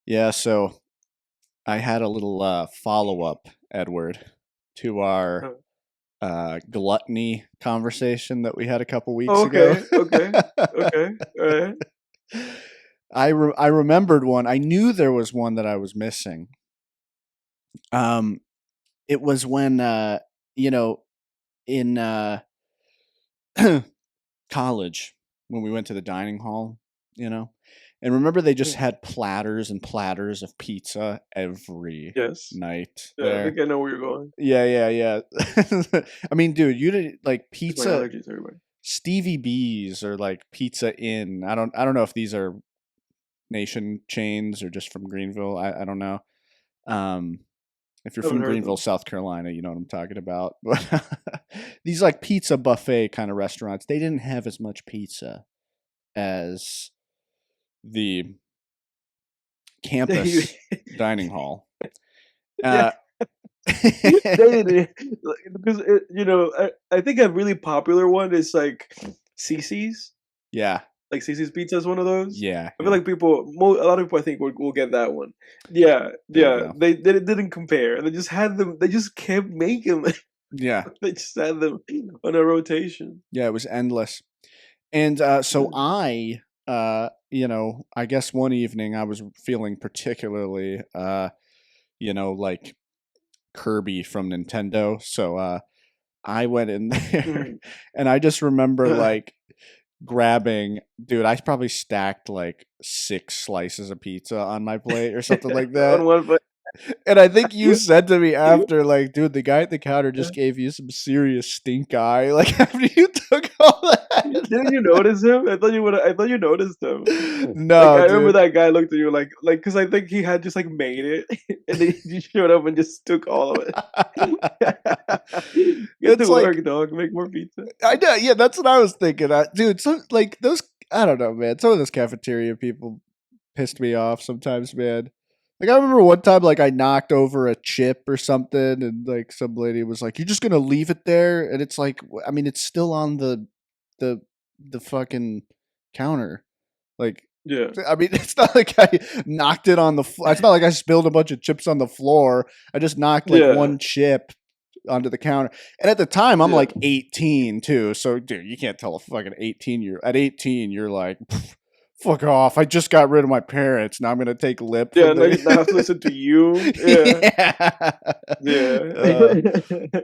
Yeah, so I had a little follow-up, Edward, to our Uh, gluttony conversation that we had a couple oh, weeks ago. okay, okay, okay. All right. I remembered one. I knew there was one that I was missing. Um, it was when you know, in college when we went to the dining hall, you know. And remember they just Mm, had platters and platters of pizza every yes. night Yeah, I there. think I know where you're going. Yeah, yeah, yeah. I mean, dude, you did like It's my pizza allergies, everybody. Stevie B's or like Pizza Inn. I don't know if these are nation chains or just from Greenville. I don't know. Um if you're I haven't from heard of Greenville, them. South Carolina, you know what I'm talking about. But these like pizza buffet kind of restaurants, they didn't have as much pizza as the They, campus dining hall. yeah, Uh, they did because I think a really popular one is like CC's. yeah, Like CC's Pizza is one of those. yeah, I feel yeah. like a lot of people I think will get that one. Yeah, There you yeah. go. They didn't compare. They just had them. They just kept making them. Yeah, They just had them on a rotation. yeah. It was endless. And so Yeah. I guess one evening I was feeling particularly, like Kirby from Nintendo. So I went in there, Mhm. and I just remember like grabbing, dude, I probably stacked like 6 slices of pizza on my plate or something like On that. one foot. And I think you said to me after, like, dude, the guy at the counter just gave you some serious stink eye, like after you took all that. Didn't you notice him? I thought you would. I thought you noticed him. Like No, I remember dude. that guy looked at you like because I think he had just like made it, and then you showed up and just took all of it. Get to It's like work, dog. Make more pizza. I know, yeah, that's what I was thinking. Dude, so like those, I don't know, man. Some of those cafeteria people pissed me off sometimes, man. Like I remember one time, like I knocked over a chip or something, and like some lady was like, "You're just gonna leave it there?" And it's like, I mean, it's still on the the fucking counter. Like, Yeah, I mean, it's not like I knocked it on the. It's not like I spilled a bunch of chips on the floor. I just knocked like yeah, one chip onto the counter. And at the time, I'm yeah, like 18 too. So, dude, you can't tell a fucking 18 year. At 18, you're like, fuck off. I just got rid of my parents. Now I'm gonna take lip yeah. from Now the. you now have to listen to you. Yeah, Yeah. yeah. Uh,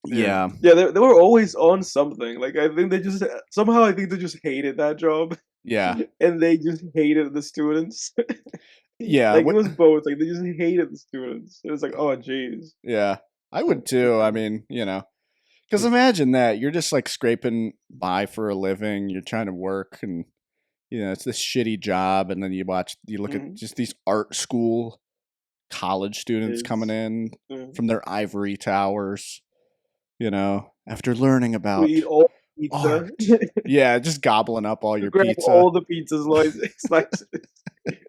Yeah, yeah. yeah, they were always on something. Like I think they just somehow I think they just hated that job, Yeah. and they just hated the students. Yeah. Like it What? was both. Like they just hated the students. It was like, oh jeez. Yeah. I would too. I mean, because imagine that you're just like scraping by for a living. You're trying to work, and it's this shitty job, and then you look at Mhm. just these art school college students coming Is in mhm. from their ivory towers, after learning To eat about all the pizza, art. Yeah, just gobbling up all to your grab pizza. all the pizza slices.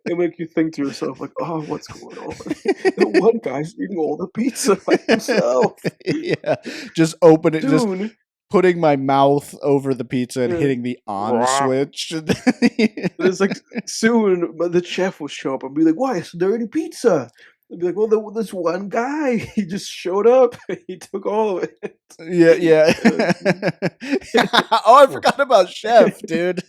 It make you think to yourself like, oh, what's going on? The one guy's eating all the pizza by himself. Yeah, just open it, just Soon, putting my mouth over the pizza and yeah. hitting the on switch. And it's like soon, but the chef will show up and be like, "Why isn't there any pizza?" And be like, "Well, this one guy, he just showed up. He took all of it." Yeah, yeah. Oh, I forgot about Chef, dude.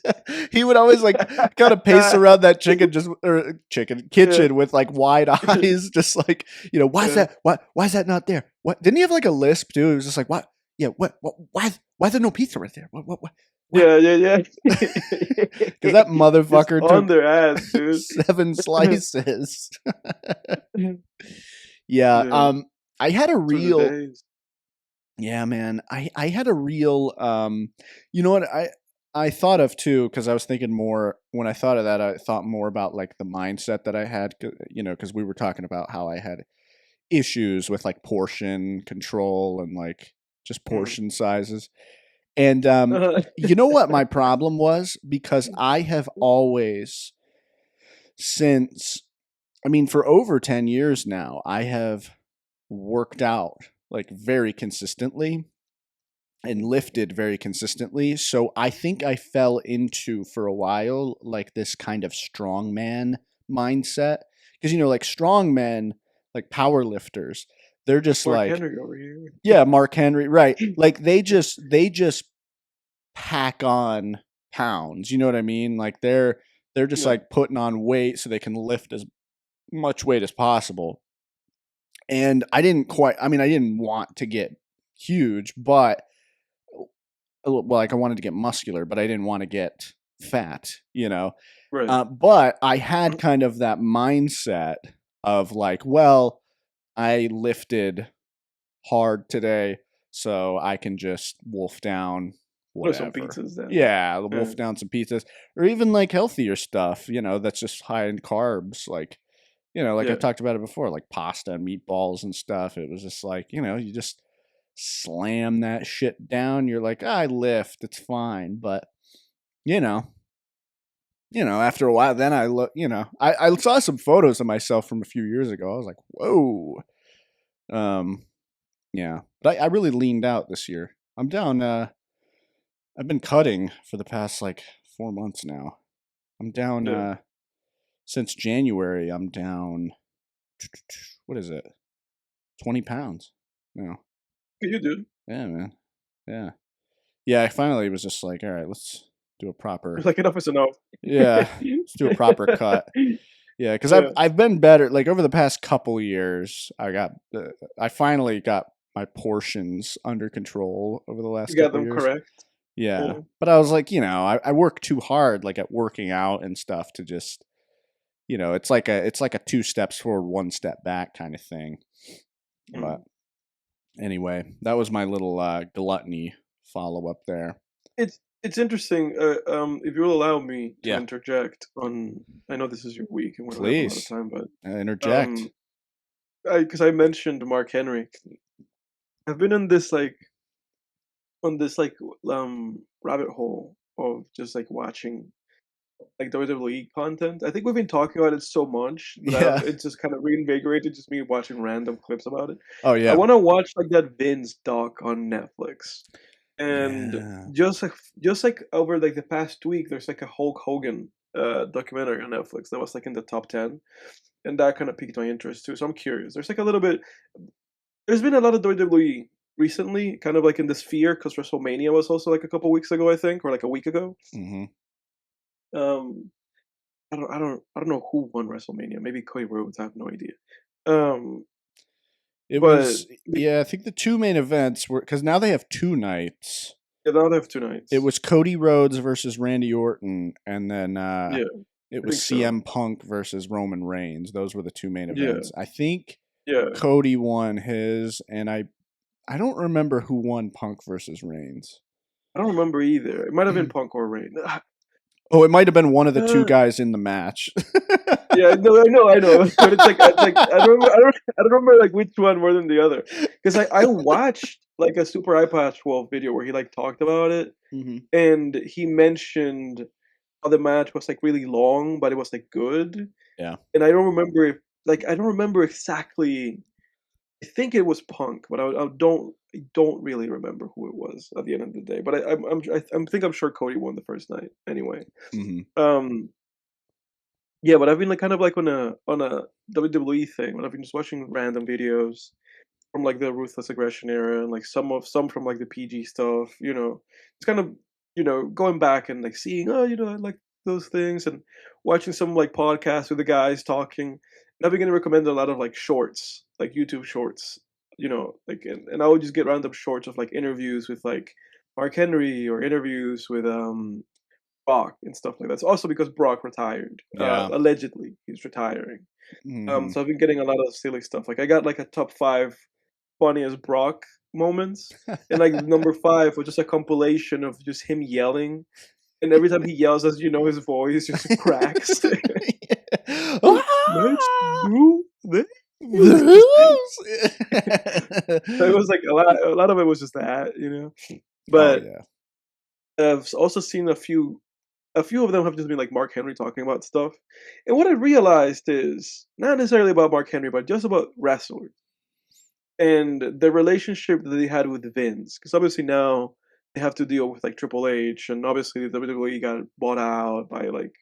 He would always like kind of pace around that chicken, just or chicken Yeah, kitchen with like wide eyes, just like why is yeah, that? Why is that not there? What didn't he have like a lisp too? He was just like, what? Yeah, what? Why is there no pizza right there? What? yeah, yeah, Because that yeah. Just motherfucker on took their ass, dude. 7 slices. Yeah. Yeah, I had a those were the real days. Yeah, man. I had a real you know what I thought of too because I was thinking more when I thought of that I thought more about like the mindset that I had because we were talking about how I had issues with like portion control and like just Mhm. portion sizes. And Uh, you know what my problem was because I have always since I mean for over 10 years now I have worked out like very consistently and lifted very consistently. So I think I fell into for a while like this kind of strongman mindset because like strongmen, like power lifters, they're just Mark like Henry over here. yeah, Mark Henry, right? Like they just pack on pounds. You know what I mean? Like they're just Yeah. like putting on weight so they can lift as much weight as possible. And I didn't want to get huge, but like I wanted to get muscular, but I didn't want to get fat. Right. But I had kind of that mindset of like, well, I lifted hard today, so I can just wolf down What are some whatever. pizzas then? Yeah, Yeah. wolf down some pizzas, or even like healthier stuff. That's just high in carbs, like like I Yeah. talked about it before, like pasta and meatballs and stuff. It was just like you just slam that shit down. You're like, I lift, it's fine, but you know. After a while, then I look, I saw some photos of myself from a few years ago. I was like, whoa. Yeah. But I really leaned out this year. I'm down, I've been cutting for the past like 4 months now. I'm down, Yeah. since January, I'm down, what is it? 20 pounds. No. You do. Yeah, man. Yeah. Yeah, I finally was just like, all right, let's do a proper, Like enough is enough. yeah, let's do a proper cut. Yeah, because Yeah. I've been better. Like over the past couple years, I finally got my portions under control over the last You got couple them years. correct. Yeah, but I was like, I work too hard, like at working out and stuff, to just, it's like a 2 steps forward, 1 step back kind of thing. But anyway, that was my little gluttony follow up there. It's interesting. If you'll allow me to Yeah. interject on, I know this is your week and we don't have a lot of Please time, but interject. because I mentioned Mark Henry, I've been in this like rabbit hole of just like watching like WWE content. I think we've been talking about it so much that Yeah. it's just kind of reinvigorated just me watching random clips about it. Oh I yeah. want to watch like that Vince doc on Netflix. And Yeah. just like over like the past week, there's like a Hulk Hogan documentary on Netflix that was like in the top 10, and that kind of piqued my interest too. So I'm curious. There's like a little bit. There's been a lot of WWE recently, kind of like in the sphere, because WrestleMania was also like a couple weeks ago, I think, or like a week ago. Mm-hmm. Um, I don't know who won WrestleMania. Maybe Cody Rhodes. I have no idea. Um, It but was, yeah, I think the 2 main events were, because now they have 2 nights. yeah, now they have 2 nights. It was Cody Rhodes versus Randy Orton, and then Yeah, it I was think so. CM Punk versus Roman Reigns. Those were the 2 main Yeah. events. I think Yeah. Cody won his, and I don't remember who won Punk versus Reigns. I don't remember either. It might have been Punk or Reigns. Oh, it might have been one of the 2 guys in the match. Yeah, no, I know, but it's like I don't remember like which one more than the other, because I watched like a Super iPad 12 video where he like talked about it, Mm-hmm. and he mentioned how the match was like really long, but it was like good. Yeah. And I don't remember exactly. I think it was Punk, but I don't really remember who it was at the end of the day. But I'm sure Cody won the first night anyway. Mm-hmm. Yeah, but I've been like kind of like on a WWE thing, when I've been just watching random videos from like the Ruthless Aggression era, and like some from like the PG stuff. It's kind of going back and like seeing, oh, I like those things, and watching some like podcasts with the guys talking. And I've been getting recommended a lot of like shorts, like YouTube shorts. Like and I would just get random shorts of like interviews with like Mark Henry, or interviews with Brock and stuff like that. It's also because Brock retired. Yeah. Allegedly, he's retiring. Mm-hmm. So I've been getting a lot of silly stuff. Like I got like a top 5 funniest Brock moments, and like number 5 was just a compilation of just him yelling, and every time he yells, as you know, his voice just cracks. Let's do this. So it was like a lot of it was just that, But yeah. I've also seen a few of them have just been like Mark Henry talking about stuff. And what I realized is not necessarily about Mark Henry, but just about wrestlers. and the relationship that they had with Vince, because obviously now they have to deal with like Triple H, and obviously the WWE got bought out by like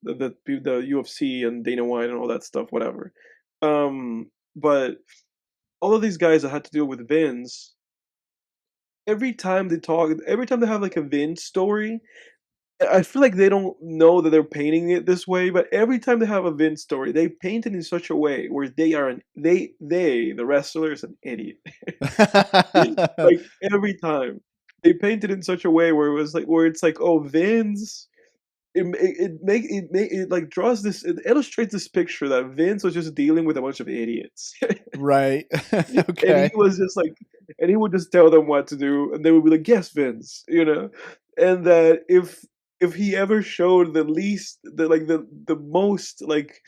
the UFC and Dana White and all that stuff, whatever. But all of these guys that had to deal with Vince, every time they talk, every time they have like a Vince story, I feel like they don't know that they're painting it this way, but every time they have a Vince story, they paint it in such a way where the wrestler is an idiot. Like every time they paint it in such a way where it's like, oh, Vince. It like draws this. It illustrates this picture that Vince was just dealing with a bunch of idiots, Right. and he Okay. was just like, and he would just tell them what to do, and they would be like, "Yes, Vince," and that if he ever showed the most like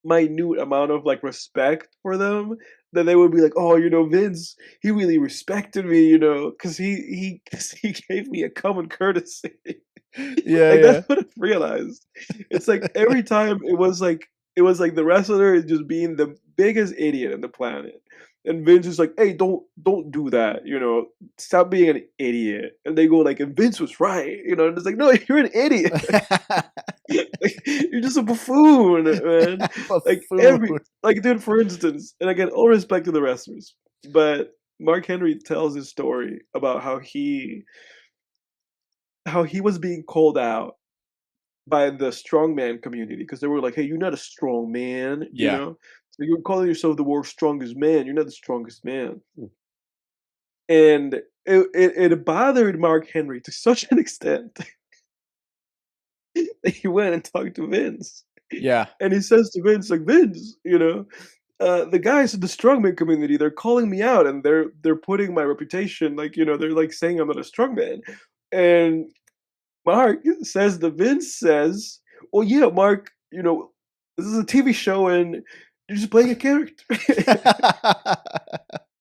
minute amount of like respect for them, then they would be like, "Oh, Vince, he really respected me, because cause he gave me a common courtesy." Yeah, Like yeah. that's what I realized. It's like every time it was like the wrestler is just being the biggest idiot on the planet. And Vince is like, "Hey, don't do that, stop being an idiot." And they go like, "And Vince was right," and it's like, "No, you're an idiot." Like, you're just a buffoon, man. Like Buffoon. dude, for instance, and again, all respect to the wrestlers, but Mark Henry tells his story about how he was being called out by the strongman community because they were like, "Hey, you're not a strong man," Yeah. So you're calling yourself the world's strongest man. You're not the strongest man, and it bothered Mark Henry to such an extent that he went and talked to Vince, Yeah. and he says to Vince, like, "Vince, the guys in the strongman community, they're calling me out, and they're putting my reputation, like, they're like saying I'm not a strongman," and Mark says the Vince says, "Well, yeah, Mark, this is a TV show and you're just playing a character.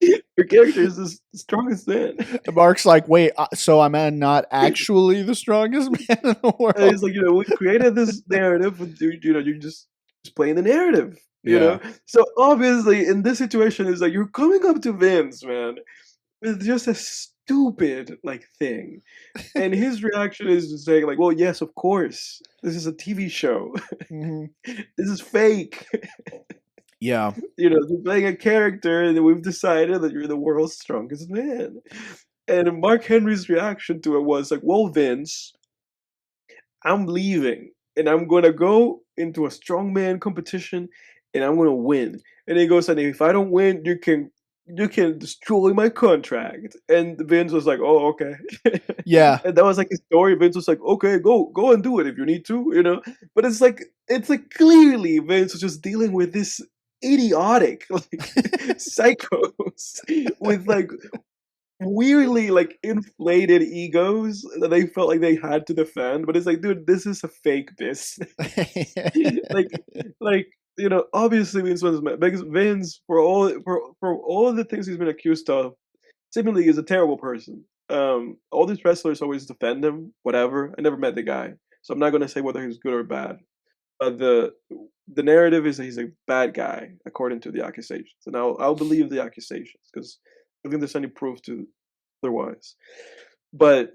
Your character is the strongest man." Mark's like, wait, so I'm not actually the strongest man in the And world? he's like, we created this narrative with you're just playing the narrative, Yeah. So obviously in this situation is like you're coming up to Vince, man, with just a stupid like thing. And his reaction is to say like, "Well, yes, of course. This is a TV show. Hmm. This is fake." Yeah. You're playing a character, and we've decided that you're the world's strongest man. And Mark Henry's reaction to it was like, "Well, Vince, I'm leaving, and I'm gonna go into a strongman competition, and I'm gonna win." And he goes, "And if I don't win, you can destroy my contract." And Vince was like, "Oh, okay." Yeah. And that was like his story. Vince was like, "Okay, go and do it if you need to." But it's like clearly Vince was just dealing with this idiotic like psychos with like weirdly like inflated egos that they felt like they had to defend. But it's like, dude, this is a fake business. like obviously because Vince for all the things he's been accused of, seemingly is a terrible person. All these wrestlers always defend him, whatever. I never met the guy, so I'm not gonna say whether he's good or bad. But the narrative is that he's a bad guy according to the accusations, and I'll believe the accusations because I don't think there's any proof to otherwise. But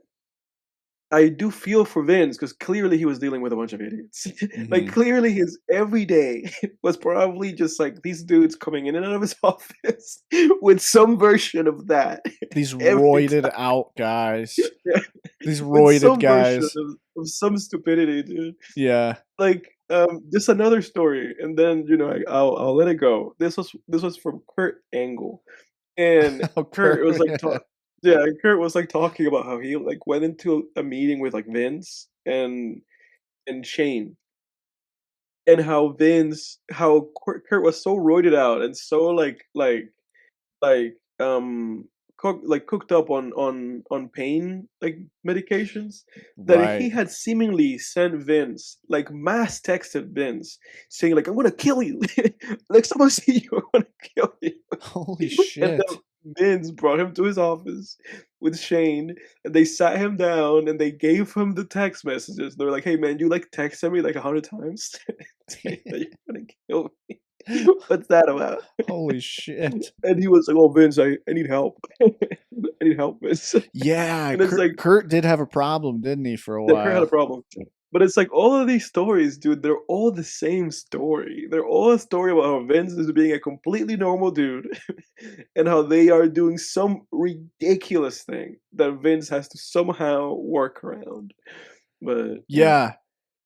I do feel for Vince because clearly he was dealing with a bunch of idiots. Like Hmm. clearly his every day was probably just like these dudes coming in and out of his office with some version of that These every roided out guys. time. These With roided some version guys. of some stupidity, dude. Yeah. Like just another story, and then I'll let it go. This was from Kurt Angle, and Kurt was like Okay. yeah, Kurt was like talking about how he like went into a meeting with like Vince and Shane, and how Kurt was so roided out and so like cooked up on pain like medications that he Right. had seemingly sent Vince like mass texted Vince saying like, "I'm gonna kill you." Next time I see you, I'm gonna kill you. Holy And then shit. Vince brought him to his office with Shane, and they sat him down and they gave him the text messages. They were like, "Hey man, you like texted me like 100 times saying that you're gonna kill me." What's that about? Holy shit. And he was like, "Oh, Vince, I need help. I need help, Vince." Yeah, And it's like, Kurt did have a problem, didn't he, for a the Cregger had a while? problem. But it's like all of these stories, dude, they're all the same story. They're all a story about how Vince is being a completely normal dude and how they are doing some ridiculous thing that Vince has to somehow work around. But yeah. Yeah.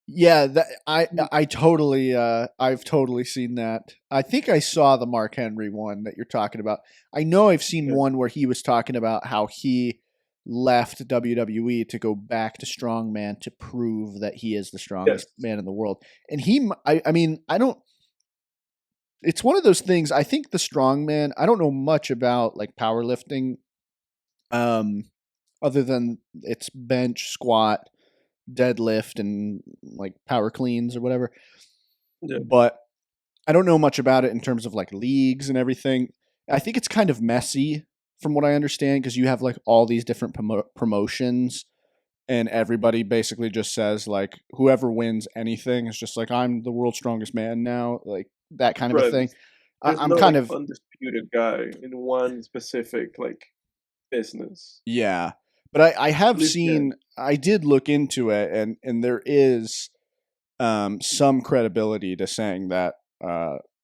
Yeah, that I totally I've totally seen that. I think I saw the Mark Henry one that you're talking about. I know I've seen Yeah. one where he was talking about how he left WWE to go back to strongman to prove that he is the Yes. strongest man in the world. And I mean, I don't it's one of those things. I think the strongman, I don't know much about like powerlifting um other than it's bench, squat, deadlift and like power cleans or whatever. Yeah. But I don't know much about it in terms of like leagues and everything. I think it's kind of messy from what I understand because you have like all these different promotions and everybody basically just says like whoever wins anything is just like I'm the world's strongest man now, like that kind of a Right. thing. There's I'm no kind like of undisputed guy in one specific like business. yeah, but I At have least, yeah. seen I did look into it and there is some credibility to saying that,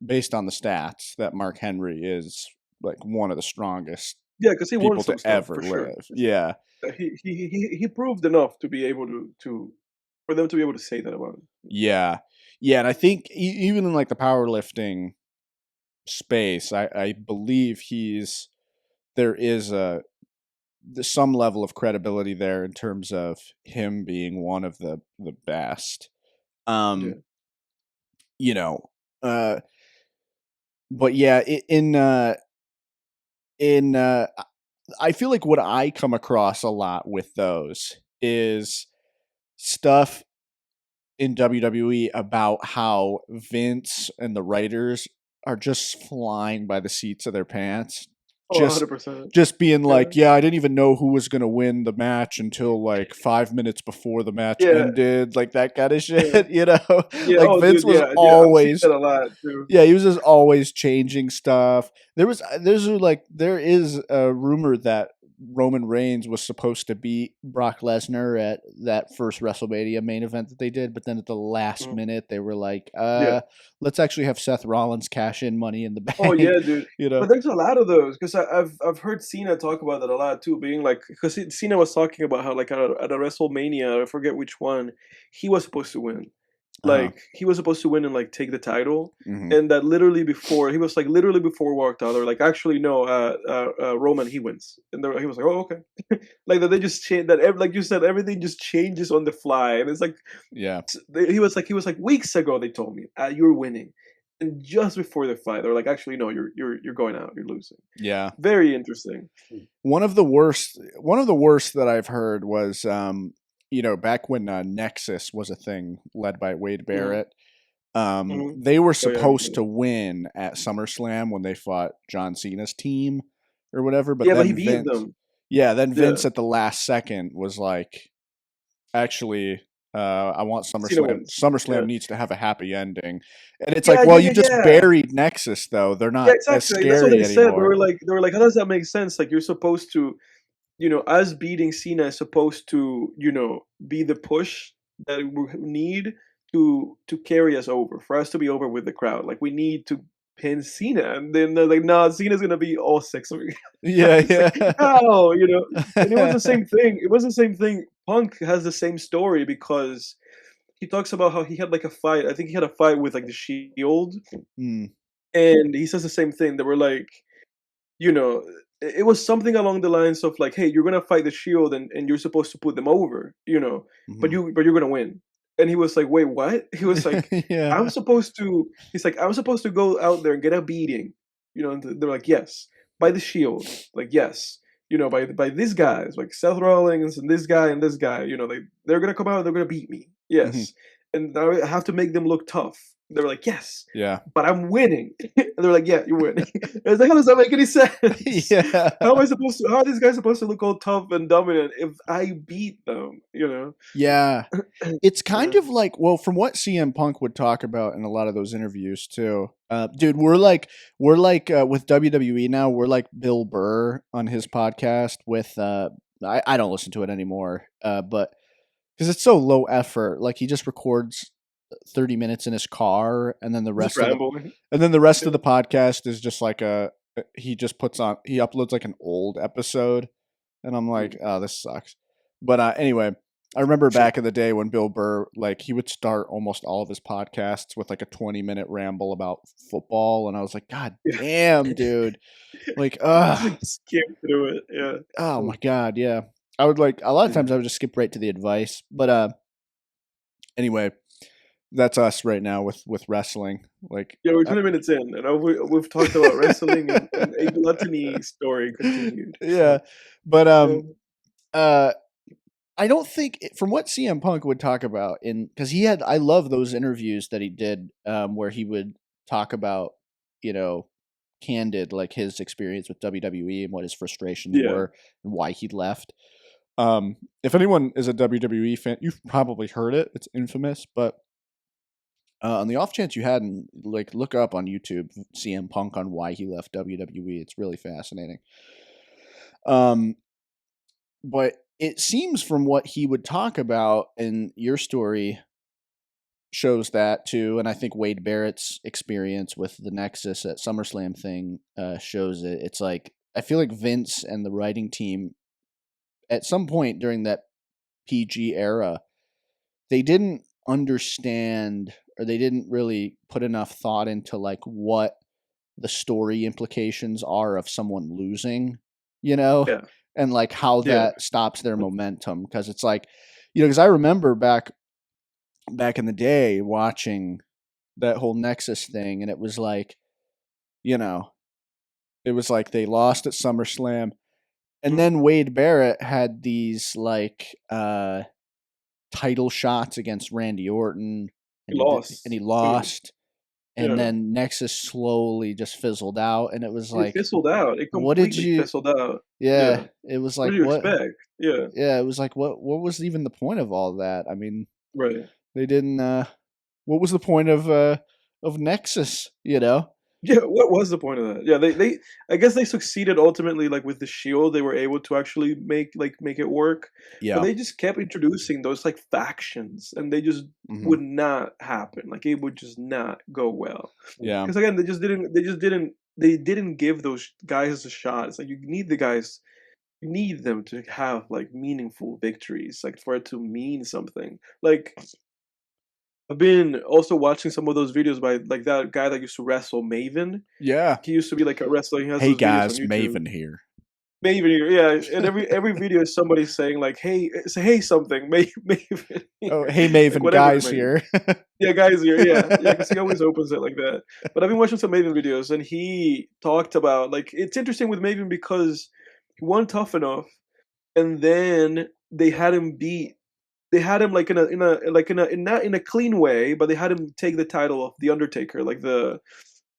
based on the stats, that Mark Henry is like one of the strongest Yeah, because he won people some to stuff ever for sure. live. Yeah, He proved enough to be able to for them to be able to say that about him. yeah, yeah. And I think even in like the powerlifting space, I believe there is there's some level of credibility there in terms of him being one of the best. Yeah. Um, you know, uh, but yeah, in I feel like what I come across a lot with those is stuff in WWE about how Vince and the writers are just flying by the seats of their pants. Oh, Just 100%. just being Yeah. like, yeah, I didn't even know who was gonna win the match until like 5 minutes before the match Yeah, ended, like that kind of yeah. shit, you know? Yeah, Like oh, Vince dude, was yeah, yeah, I've seen always that a lot too. yeah, he was just always changing stuff. There is a rumor that Roman Reigns was supposed to beat Brock Lesnar at that first WrestleMania main event that they did, but then at the last Mhm. minute they were like, Yeah. let's actually have Seth Rollins cash in Money in the Oh, Bank, yeah, dude. you know? But there's a lot of those because I've heard Cena talk about that a lot too, being like, because Cena was talking about how like at a WrestleMania, I forget which one, he was supposed to win. Uh-huh. Like he was supposed to win and like take the title, Hmm. and that literally before he was like literally before we walked out, they're like, actually no, Roman he wins, and he was like, oh, okay, like that they just change that like you said, everything just changes on the fly, and it's like Yeah. he was like weeks ago they told me you're winning, and just before the fight they're like, actually no, you're going out, you're losing. Yeah. Very interesting. One of the worst that I've heard was back when Nexus was a thing led by Wade Hmm. Barrett. Hmm. They were Oh yeah, supposed to win at SummerSlam when they fought John Cena's team or whatever, but yeah, but he then beat Vince, them. yeah, then Yeah, Vince at the last second was like, actually, I want Cena SummerSlam. wins. Yeah, SummerSlam needs to have a happy ending, and it's yeah, like, yeah, well, you yeah, just yeah. buried Nexus, though. They're Yeah, not as exactly. Like, that's what scary they said. anymore. They were like, how does that make sense? Like, you're supposed to, us beating Cena is supposed to, be the push that we need to carry us over, for us to be over with the crowd. Like, we need to pin Cena, and then they're like, no, Cena's gonna be all six of you. Yeah, It's like, how, And it was the yeah. same thing. It was the same thing. Punk has the same story because he talks about how he had like a fight. I think he had a fight with like the Shield, Hmm. and he says the same thing. They were like, you know, it was something along the lines of like, "Hey, you're gonna fight the Shield, and you're supposed to put them over, but Hmm. you're gonna win." And he was like, "Wait, what?" He was like, Yeah. "I'm supposed to." He's like, "I'm supposed to go out there and get a beating," And they're like, "Yes, by the Shield, like yes." By these guys, like Seth Rollins and this guy, they're gonna come out, they're gonna beat me, Hmm. yes, and I have to make them look tough, They were like, yes, Yeah. but I'm winning. And they're like, yeah, you're winning. And it's like, how does that make any sense? Yeah. How am I supposed to? How are these guys supposed to look all tough and dominant if I beat them? You know? Yeah. It's kind Yeah. of like, well, from what CM Punk would talk about in a lot of those interviews too. Dude, we're like with WWE now, we're like Bill Burr on his podcast with I don't listen to it anymore. But because it's so low effort, like he just records 30 minutes in his car and then the Just rest of the rambling. podcast is just like he just he uploads like an old episode and I'm like, oh, this sucks. But anyway, I remember back in the day when Bill Burr, like, he would start almost all of his podcasts with like a 20-minute ramble about football, and I was like, God damn, dude, like, Just like skim through it. Yeah. oh my God, yeah. I would like a lot of times I would just skip right to the advice, but anyway, that's us right now with wrestling. Like, Yeah, we're 20 minutes in, and we've talked about wrestling and a gluttony story continued. yeah, but Yeah. I don't think from what CM Punk would talk about because I love those interviews that he did where he would talk about, you know, candid, like his experience with WWE and what his frustrations Yeah. were and why he left. If anyone is a WWE fan, you've probably heard it. It's infamous, but on the off chance you hadn't, like, look up on YouTube CM Punk on why he left WWE. It's really fascinating. But it seems from what he would talk about in your story shows that too, and I think Wade Barrett's experience with the Nexus at SummerSlam thing shows it. It's like I feel like Vince and the writing team at some point during that PG era, they didn't understand or they didn't really put enough thought into like what the story implications are of someone losing, you know? Yeah. And like how Yeah. that stops their momentum, because it's like, you know, because I remember back in the day watching that whole Nexus thing, and it was like, you know, it was like they lost at SummerSlam, and then Wade Barrett had these like title shots against Randy Orton, and He he lost. lost, and Yeah. then Nexus slowly just fizzled out, and it was It like, fizzled out. It what did completely you? fizzled out. Yeah, Yeah. it was What like do you what? expect? Yeah. Yeah, it was like what was even the point of all that? I mean, Right. they didn't. What was the point of Nexus? You know? Yeah, what was the point of that? Yeah, they I guess they succeeded ultimately, like, with the Shield, they were able to actually make it work, but Yeah. they just kept introducing those, like, factions, and they just Mhm. would not happen, like, it would just not go well. Yeah. Because again, they didn't give those guys a shot. It's like, you need them to have, like, meaningful victories, like, for it to mean something. Like, I've been also watching some of those videos by, like, that guy that used to wrestle Maven. Yeah. He used to be like a wrestler. He has Hey those videos guys, on YouTube. Maven here. Maven, yeah, and every video is somebody saying like, "Hey, say hey something, Maven." Oh, hey Like, Maven, whatever it guys may be. here. Yeah, guys here, yeah, because he always opens it like that. But I've been watching some Maven videos, and he talked about like it's interesting with Maven because he won Tough Enough, and then they had him like in not in a clean way, but they had him take the title of the Undertaker, like the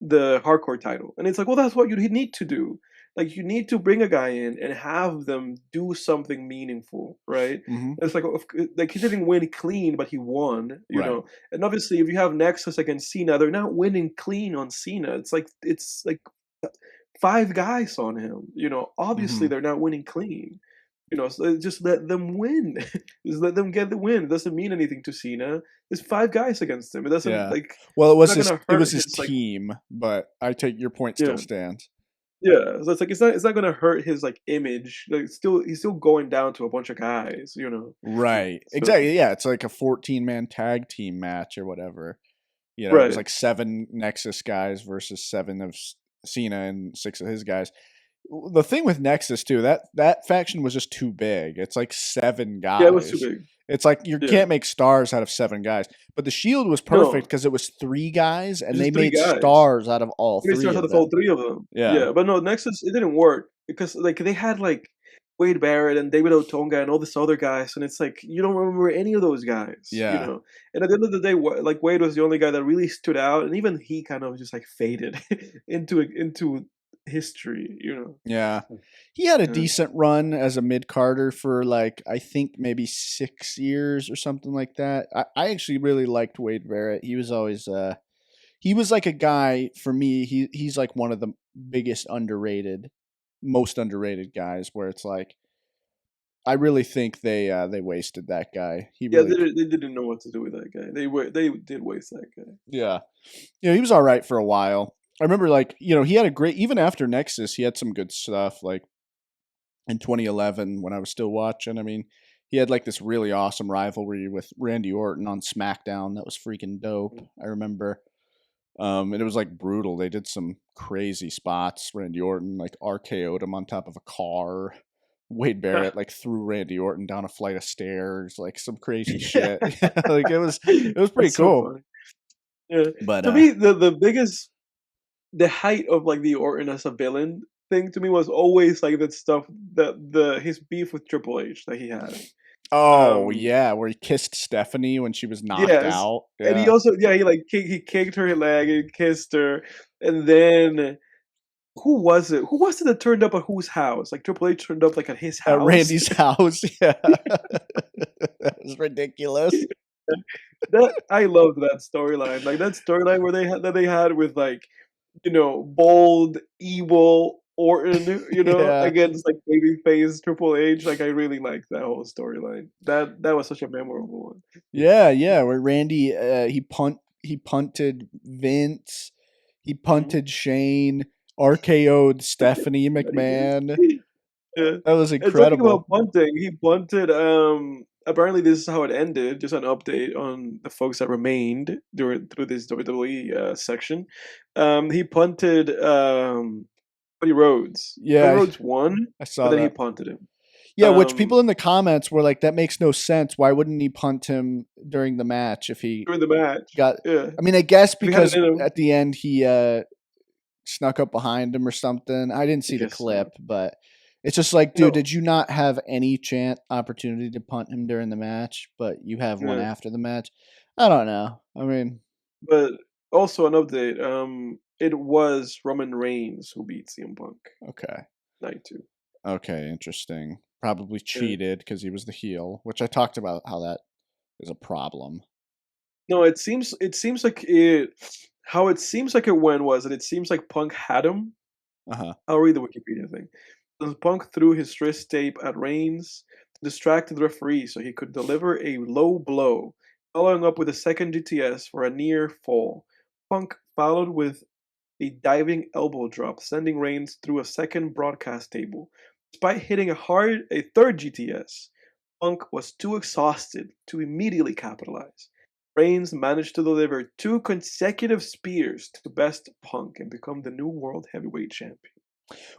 hardcore title. And it's like, well, that's what you need to do. Like, you need to bring a guy in and have them do something meaningful, right? Mhm. It's like he didn't win clean, but he won, you Right. know. And obviously, if you have Nexus against Cena, they're not winning clean on Cena. It's like 5 guys on him, you know. Obviously, Mhm. they're not winning clean. You know, so just let them win. Just let them get the win. It doesn't mean anything to Cena. There's 5 guys against him. It doesn't Yeah. like Well, it was not his gonna hurt his his like team, but I take your point yeah. still stands. Yeah. So it's like it's not gonna hurt his like image. Like he's still going down to a bunch of guys, you know. Right. So Exactly. Yeah, it's like a 14-man tag team match or whatever. You know, it was right. like 7 Nexus guys versus 7 of Cena and 6 of his guys. The thing with Nexus too, that faction was just too big. It's like 7 Yeah, it was too guys. big. It's like you Yeah. can't make stars out of 7 guys. But the Shield was perfect No. because it was 3 guys, and It's they just 3 made guys. stars out of all They 3 started of to fall them. 3 of them. Yeah. Yeah, but no, Nexus it didn't work because like they had like Wade Barrett and David Otunga and all these other guys, and it's like you don't remember any of those guys, you Yeah. know. And at the end of the day, like Wade was the only guy that really stood out, and even he kind of just like faded into history, you know. Yeah. He had a Yeah. decent run as a mid Carter for like I think maybe 6 years or something like that. I actually really liked Wade Barrett. He was always he was like a guy for me. He's like one of the biggest underrated, most underrated guys. Where it's like I really think they wasted that guy. He Yeah, really they didn't know what to do with that guy. They did waste that guy. yeah. He was all right for a while. I remember like he had a great even after Nexus he had some good stuff like in 2011 when I was still watching. I mean, he had like this really awesome rivalry with Randy Orton on SmackDown. That was freaking dope. I remember. And it was like brutal. They did some crazy spots. Randy Orton like RKO'd him on top of a car. Wade Barrett like threw Randy Orton down a flight of stairs, like some crazy shit. Like it was pretty That's so cool. funny. Yeah. But To me, the biggest the height of like the Orton as a villain thing to me was always like that stuff that the his beef with Triple H that he had. oh Um yeah, where he kissed Stephanie when she was knocked yes. out. And he Yeah. also he like he kicked her leg and kissed her. And then who was it? Who was it that turned up at whose house? Like Triple H turned up like at his At house. Randy's house. Yeah. That was ridiculous. That I loved that storyline. Like that storyline where they had with like, bold, evil Orton, Yeah. against like babyface Triple H. Like I really liked that whole storyline. That was such a memorable one. Yeah, yeah. Where Randy he punted Vince, he Mhm. punted Shane, RKO'd Stephanie McMahon. Yeah. That was And talking incredible. about punting, he punted. Apparently, this is how it ended. Just an update on the folks that remained through this WWE section. He punted Cody Rhodes. Cody Yeah, Rhodes won, I but saw then he that. punted him. Yeah, which Um, people in the comments were like, that makes no sense. Why wouldn't he punt him during the match if he during the match. got Yeah, I mean, I guess if he had it because in him, at the end he snuck up behind him or something. I didn't I see the guess so. clip, but it's just like, dude, No, did you not have any chance opportunity to punt him during the match, but you have one yeah, after the match? I don't know. I mean, but also an update. It was Roman Reigns who beat CM Punk okay. night two. Okay, interesting. Probably Yeah. cheated because he was the heel, which I talked about how that is a problem. No, it seems like it. How it seems like it went was that it seems like Punk had him. Uh-huh. I'll read the Wikipedia thing. So Punk threw his wrist tape at Reigns to distract the referee so he could deliver a low blow, following up with a second GTS for a near fall. Punk followed with a diving elbow drop, sending Reigns through a second broadcast table. Despite hitting a third GTS, Punk was too exhausted to immediately capitalize. Reigns managed to deliver two consecutive spears to best Punk and become the new world heavyweight champion.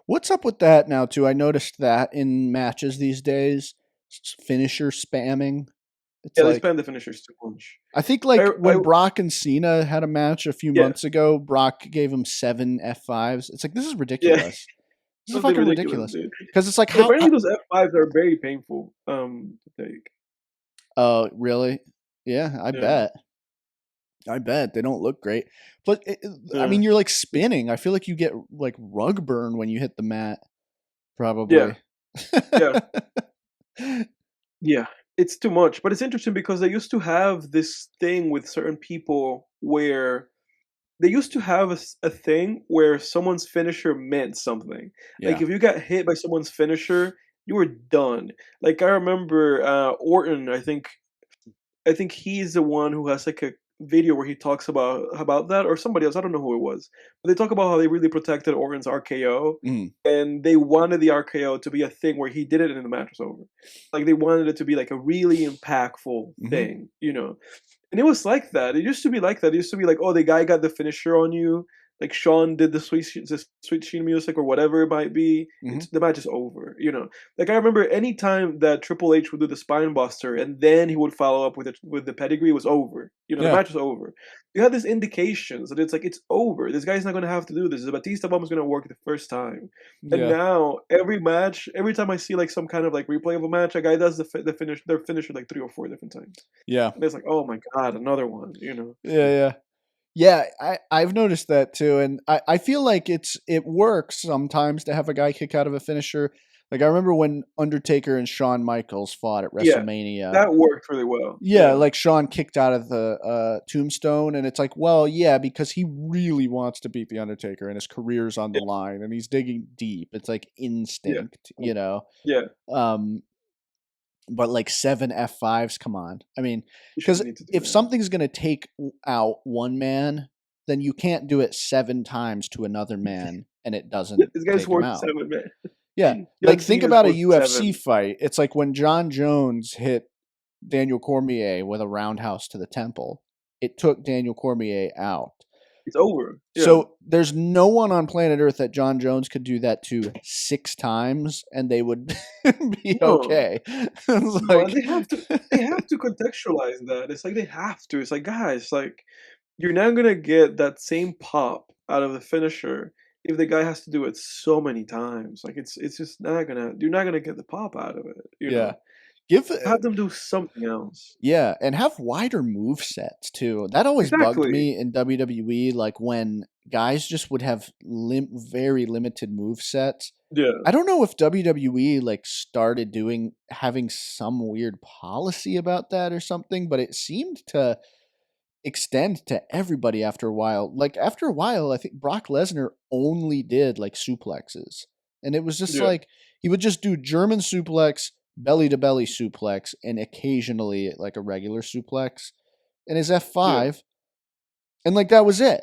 What's up with that now, too? I noticed that in matches these days, finisher spamming. It's Yeah, they like spam the finishers too much. I think like I when Brock and Cena had a match a few Yeah, months ago, Brock gave him 7 F5s. It's like this is yeah, ridiculous. This is something fucking ridiculous, ridiculous. dude. Because it's like And how apparently those F5s are very painful to take. oh really? Yeah, I Yeah, bet. I bet they don't look great. But I yeah, mean, you're like spinning. I feel like you get like rug burn when you hit the mat. yeah, Probably. yeah. Yeah, it's too much, but it's interesting because they used to have this thing with certain people where they used to have a thing where someone's finisher meant something. Like Yeah. if you got hit by someone's finisher, you were done. Like I remember Orton, I think he's the one who has like a video where he talks about that, or somebody else. I don't know who it was, but they talk about how they really protected Orton's RKO, Mm. and they wanted the RKO to be a thing where he did it and the match was over. Like they wanted it to be like a really impactful Hmm. thing. And it was like that. It used to be like that. It used to be like, oh, the guy got the finisher on you. like Sean did the sweet Sheen music or whatever it might be, Hmm. the match is over. Like I remember any time that Triple H would do the spine buster and then he would follow up with the pedigree, it was over. The Yeah, match was over. You had these indications that it's like it's over. This guy's not going to have to do this. The Batista bomb is going to work the first time. And yeah, now every match, every time I see like some kind of like replay of a match, a guy does the finish, their finisher like 3 or 4 different times, yeah, and it's like, oh my god, another one. yeah, yeah. Yeah, I've noticed that too, and I feel like it works sometimes to have a guy kick out of a finisher. Like I remember when Undertaker and Shawn Michaels fought at Yeah, WrestleMania. that worked really well. Yeah, Yeah, like Shawn kicked out of the tombstone, and it's like, well, yeah, because he really wants to beat the Undertaker, and his career's on the yeah, line, and he's digging deep. It's like yeah, instinct, you know. yeah. Um, but like 7 F5s, come on. I mean, You because shouldn't need to do if that. something's gonna take out one man, then you can't do it 7 times to another man, and it doesn't This guy's take him worth out. 7, man. Yeah, like John think Cena's about a worth UFC 7. fight. It's like when John Jones hit Daniel Cormier with a roundhouse to the temple. It took Daniel Cormier out. It's over. Yeah. So there's no one on planet Earth that John Jones could do that to 6 times and they would be No. okay. It's No, and like they have to contextualize that. It's like they have to. It's like, guys, like you're not gonna get that same pop out of the finisher if the guy has to do it so many times. Like it's just not gonna you're not gonna get the pop out of it. yeah. Give Have them do something else. yeah, and have wider move sets too. That always bugged Exactly. me in WWE like when guys just would have very limited move sets. Yeah. I don't know if WWE like started having some weird policy about that or something, but it seemed to extend to everybody after a while. Like after a while, I think Brock Lesnar only did like suplexes. And it was just Yeah. like he would just do German suplex, belly to belly suplex, and occasionally like a regular suplex and his Yeah. F5, and like that was it.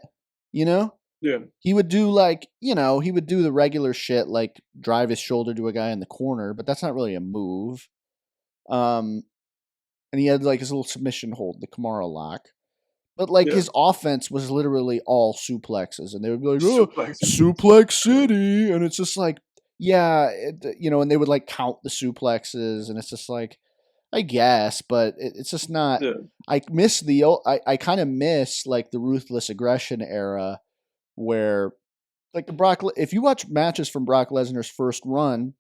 You know? Yeah. He would do like, he would do the regular shit like drive his shoulder to a guy in the corner, but that's not really a move. Um, and he had like his little submission hold, the Kamara lock. But like Yeah. his offense was literally all suplexes, and they would be like, "Oh, Suplex. suplex city," and it's just like, yeah, and they would like count the suplexes, and it's just like, I guess, but it's just not. Yeah. I kind of miss like the ruthless aggression era where like if you watch matches from Brock Lesnar's first run,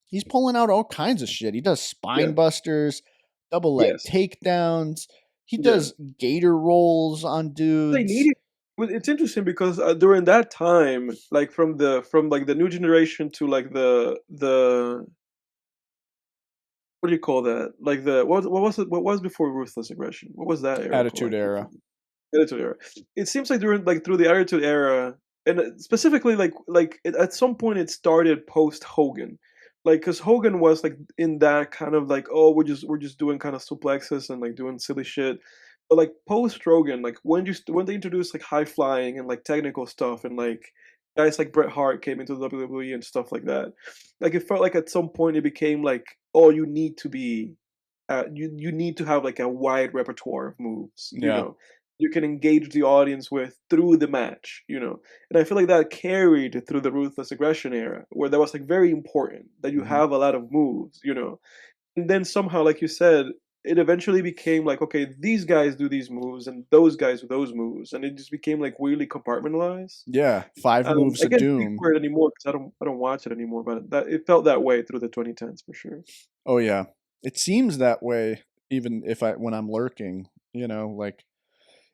he's pulling out all kinds of shit. He does Yeah. spine busters, double leg Yes. takedowns. He Yeah. does gator rolls on They dudes. needed it's interesting because, during that time, like, from the new generation to, like, the what do you call that? Like, the what was before Ruthless Aggression? What was that era called? Attitude Era. Attitude Era. It seems like through the Attitude Era, and, specifically, at some point it started post Hogan. Like, because Hogan was, like, in that kind of, like, "Oh, we're just doing kind of suplexes and, like, doing silly shit." But, like, post Rogan, like, when they introduced, like, high flying and, like, technical stuff and, like, guys like Bret Hart came into the WWE and stuff like that, like, it felt like at some point it became like, "Oh, you need to have, like, a wide repertoire of moves, Yeah. you can engage the audience with through the match. And I feel like that carried through the Ruthless Aggression era, where that was, like, very important that you Hmm. have a lot of moves. And then somehow, like you said, it eventually became like, okay, these guys do these moves and those guys do those moves, and it just became, like, weirdly compartmentalized. Yeah. Five moves I of can't speak doom. for it anymore because I don't watch it anymore, but that it felt that way through the 2010s for sure. Oh yeah. It seems that way even if when I'm lurking, like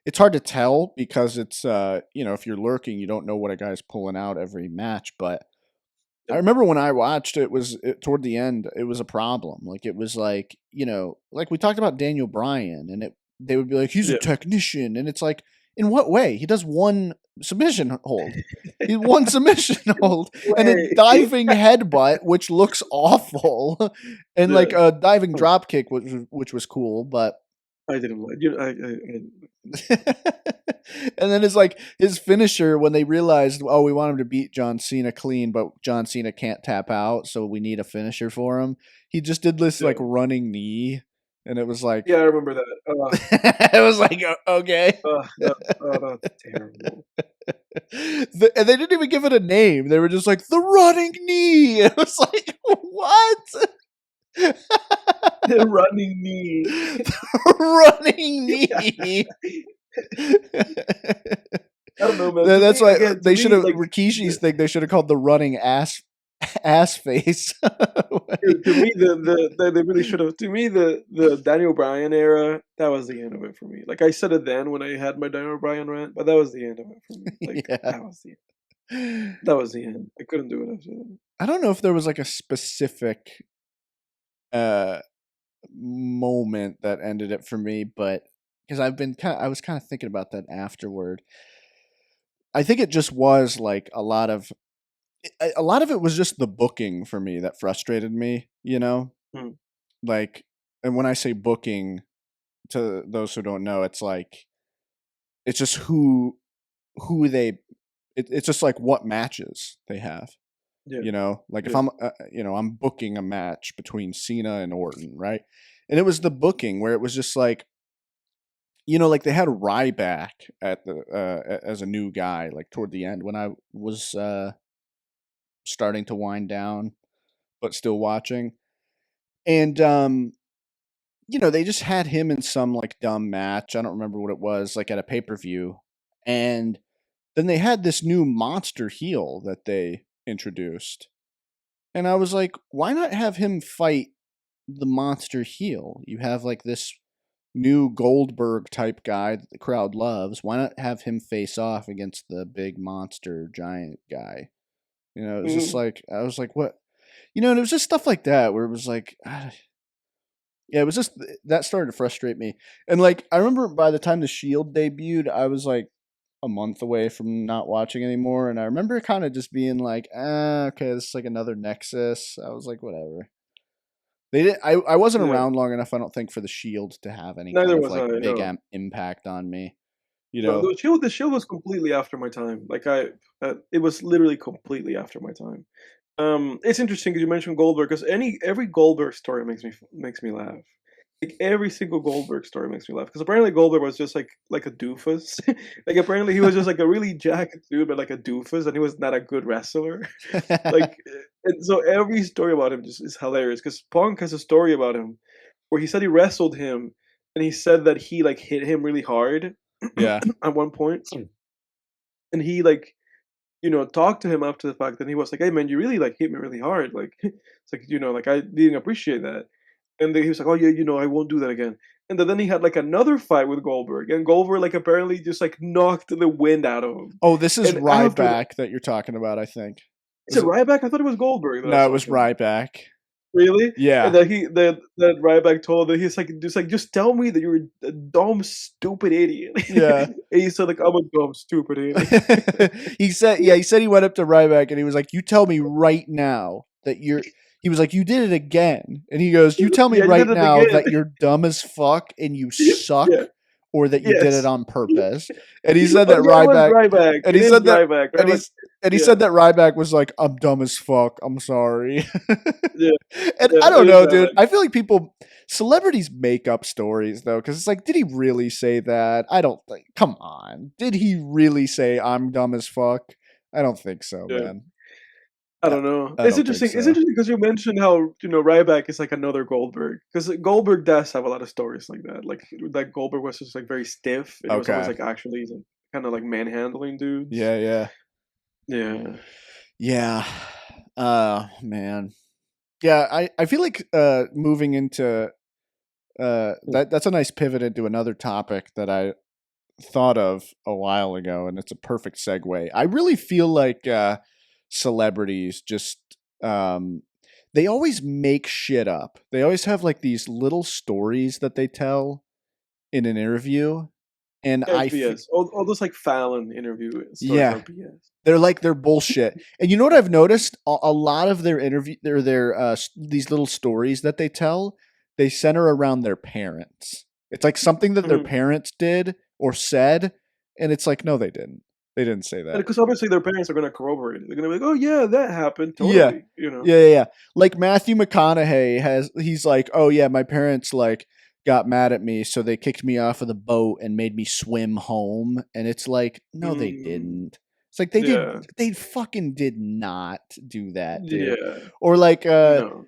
it's hard to tell because it's if you're lurking, you don't know what a guy's pulling out every match, but I Yeah, remember when I watched toward the end, it was a problem. Like it was like, like we talked about Daniel Bryan and they would be like, he's a yeah. technician. And it's like, in what way? He does one submission hold. He one submission hold and a Way. diving headbutt, which looks awful. And like Yeah. a diving Oh, drop kick, which was cool, but I didn't like and then it's like his finisher when they realized, oh, we want him to beat John Cena clean, but John Cena can't tap out, so we need a finisher for him. He just did this like yeah. running knee, and it was like, Yeah, I remember that. it was like, okay, Uh, that's terrible. And they didn't even give it a name. They were just like the running knee. It was like, what? The running knee. The running knee. I don't know, man. That's why again, they should have like Rikishi's thing. They should have called the running ass face. to me, they really should have. To me, the Daniel Bryan era, that was the end of it for me. Like I said it then when I had my Daniel Bryan rant, but that was the end of it for me. Like Yeah. that was the end. That was the end. I couldn't do it after that. I don't know if there was like a specific moment that ended it for me, but because I was kind of thinking about that afterward. I think it just was like a lot of it was just the booking for me that frustrated me, you know? Hmm. Like, and when I say booking, to those who don't know, it's like, it's just it's just like what matches they have, Yeah. you know? Like if Yeah. I'm booking a match between Cena and Orton, right? And it was the booking where it was just like, like they had Ryback at as a new guy, like toward the end when I was starting to wind down, but still watching. And they just had him in some like dumb match. I don't remember what it was, like at a pay-per-view. And then they had this new monster heel that they introduced. And I was like, why not have him fight the monster heel? You have like this new Goldberg type guy that the crowd loves. Why not have him face off against the big monster giant guy? It was just like, I was like, what? And it was just stuff like that where it was like, yeah, it was just that started to frustrate me. And like, I remember by the time the Shield debuted, I was like a month away from not watching anymore. And I remember kind of just being like, okay, this is like another Nexus. I was like, whatever. They did. I wasn't Yeah. around long enough, I don't think, for the Shield to have any Neither kind of was like I. big No. impact on me. No, the Shield was completely after my time. Like it was literally completely after my time. It's interesting because you mentioned Goldberg because every Goldberg story makes me laugh. Like every single Goldberg story makes me laugh because apparently Goldberg was just like a doofus. Like apparently he was just like a really jacked dude, but like a doofus, and he was not a good wrestler. Like, and so every story about him just is hilarious because Punk has a story about him where he said he wrestled him, and he said that he like hit him really hard Yeah. at one point, and he like talked to him after the fact, and he was like, "Hey man, you really like hit me really hard. Like, it's like like I didn't appreciate that." And then he was like, "Oh yeah, I won't do that again." And then he had like another fight with Goldberg, and Goldberg like apparently just like knocked the wind out of him. Oh, this is And after that, Ryback that you're talking about, I think. is it Ryback? I thought it was Goldberg that I No, was it was talking about. Ryback. Really? And Yeah. then that Ryback told that he's like, just tell me that you're a dumb, stupid idiot. Yeah. And he said like, I'm a dumb, stupid idiot. he said he went up to Ryback and he was like, you tell me right now that he was like, you did it again. And he goes, you tell me Yeah, you right did it now again. that you're dumb as fuck and you suck, Yeah. or that you did Yes. it on purpose. And he Oh, said that yeah, it was Ryback, Ryback. and It he is said that, Ryback. and Ryback. he Yeah. said that Ryback was like, I'm dumb as fuck. I'm sorry. Yeah. And Yeah, I don't it is know, dude. Ryback. I feel like celebrities make up stories though, because it's like, did he really say that? I don't think. Come on, did he really say I'm dumb as fuck? I don't think so, Yeah. man. I don't know. I It's don't think interesting. It's so. interesting because you mentioned how Ryback is like another Goldberg because Goldberg does have a lot of stories like that. Like Goldberg was just like very stiff, and he was always Okay. like actually kind of like manhandling dudes. Yeah. Yeah. Man. Yeah, I feel like moving into that's a nice pivot into another topic that I thought of a while ago, and it's a perfect segue. I really feel like celebrities just they always make shit up. They always have like these little stories that they tell in an interview, and Yeah, it's BS. All those like Fallon interview stories yeah, are BS. they're bullshit. And you know what I've noticed? A lot of their interview, their these little stories that they tell, they center around their parents. It's like something that their Mhm. parents did or said, and it's like, no, they didn't. They didn't say And that. because obviously their parents are gonna corroborate it. They're gonna be like, "Oh yeah, that happened Yeah. totally." Yeah. Like Matthew McConaughey he's like, oh yeah, my parents like got mad at me, so they kicked me off of the boat and made me swim home. And it's like, no, they Mm. didn't. It's like Yeah. they fucking did not do that, dude. Yeah. Or like No.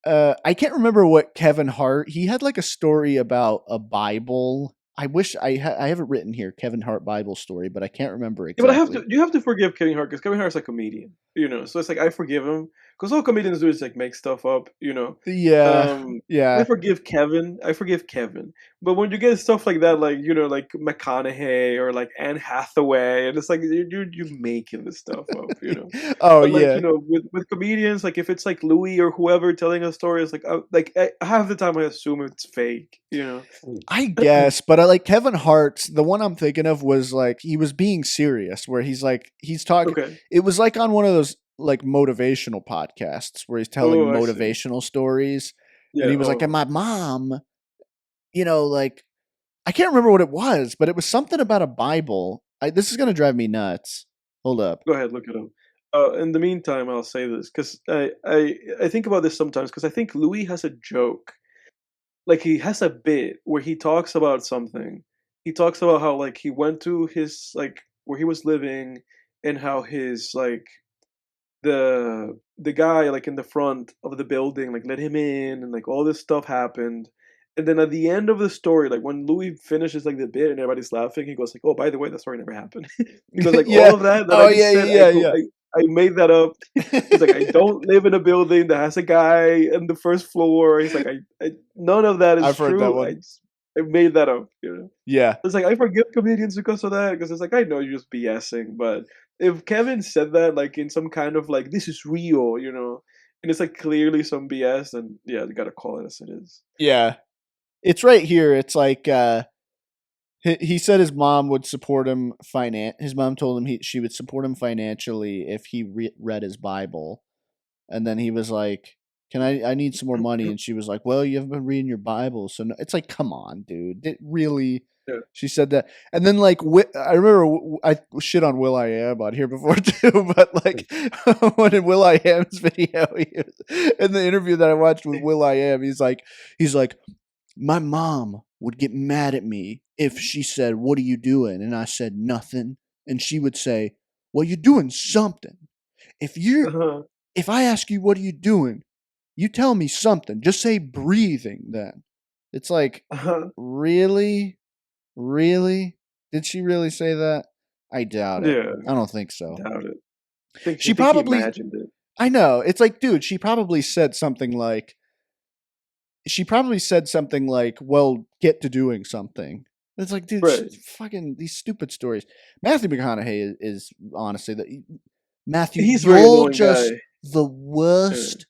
I can't remember what Kevin Hart. He had like a story about a Bible. I wish I have it written here, Kevin Hart Bible story, but I can't remember Yeah, but I have to. exactly. You have to forgive Kevin Hart because Kevin Hart's a comedian, you know. So it's like I forgive him because all comedians do is like make stuff up, you know. Yeah, Um, I yeah. forgive Kevin. I forgive Kevin. But when you get stuff like that, like you know, like McConaughey or like Anne Hathaway, and it's like you're making this stuff up, you know. Oh But like yeah. you know, with comedians, like if it's like Louis or whoever telling a story, it's like half the time I assume it's fake, you know. I guess, but I like Kevin Hart's. The one I'm thinking of was like he was being serious, where he's like he's talking. Okay. It was like on one of those like motivational podcasts where he's telling Oh, I see. motivational stories, and Yeah. he was like, "And Oh, my mom, like I can't remember what it was, but it was something about a Bible. This is gonna drive me nuts. Hold up. go ahead, look it up. In the meantime, I'll say this because I think about this sometimes because I think Louis has a joke. Like he has a bit where he talks about something. He talks about how like he went to his like where he was living and how his like the guy like in the front of the building like let him in and like all this stuff happened. And then at the end of the story, like when Louis finishes like the bit and everybody's laughing, he goes like, "Oh, by the way, that story never happened." He goes like, "All Yeah. of that I Oh just yeah. said, Yeah. Yeah. I made that up." He's like, "I Yeah. don't live in a building that has a guy in the first floor." He's like, "I none of that is I've heard that true. one. I made that up." You know. Yeah. It's like I forgive comedians because of that, because it's like I know you're just BSing, but if Kevin said that like in some kind of like this is real, you know, and it's like clearly some BS, then yeah, you gotta call it as it is. Yeah. It's right here. It's like he said his mom would support him his mom told him she would support him financially if he read his Bible. And then he was like, "Can I need some more money?" And she was like, "Well, you haven't been reading your Bible." So no. It's like, "Come on, dude. It really." Yeah. She said that. And then like I remember I shit on Will I Am on here before too, but like when in Will I Am's video, in the interview that I watched with Will I Am, he's like my mom would get mad at me if she said, "What are you doing?" And I said, "Nothing." And she would say, "Well, you're doing something. If you're Uh-huh. if I ask you what are you doing, you tell me something. Just say breathing then." It's like, Uh-huh. really? Really? Did she really say that? I doubt it. Yeah, I don't think so. doubt it. I She think he probably imagined it. I know. It's like, dude, she probably said something like, "Well, get to doing something." It's like, dude, Right. fucking these stupid stories. Matthew McConaughey is honestly Matthew. He's a very You're annoying just guy. the Yeah. worst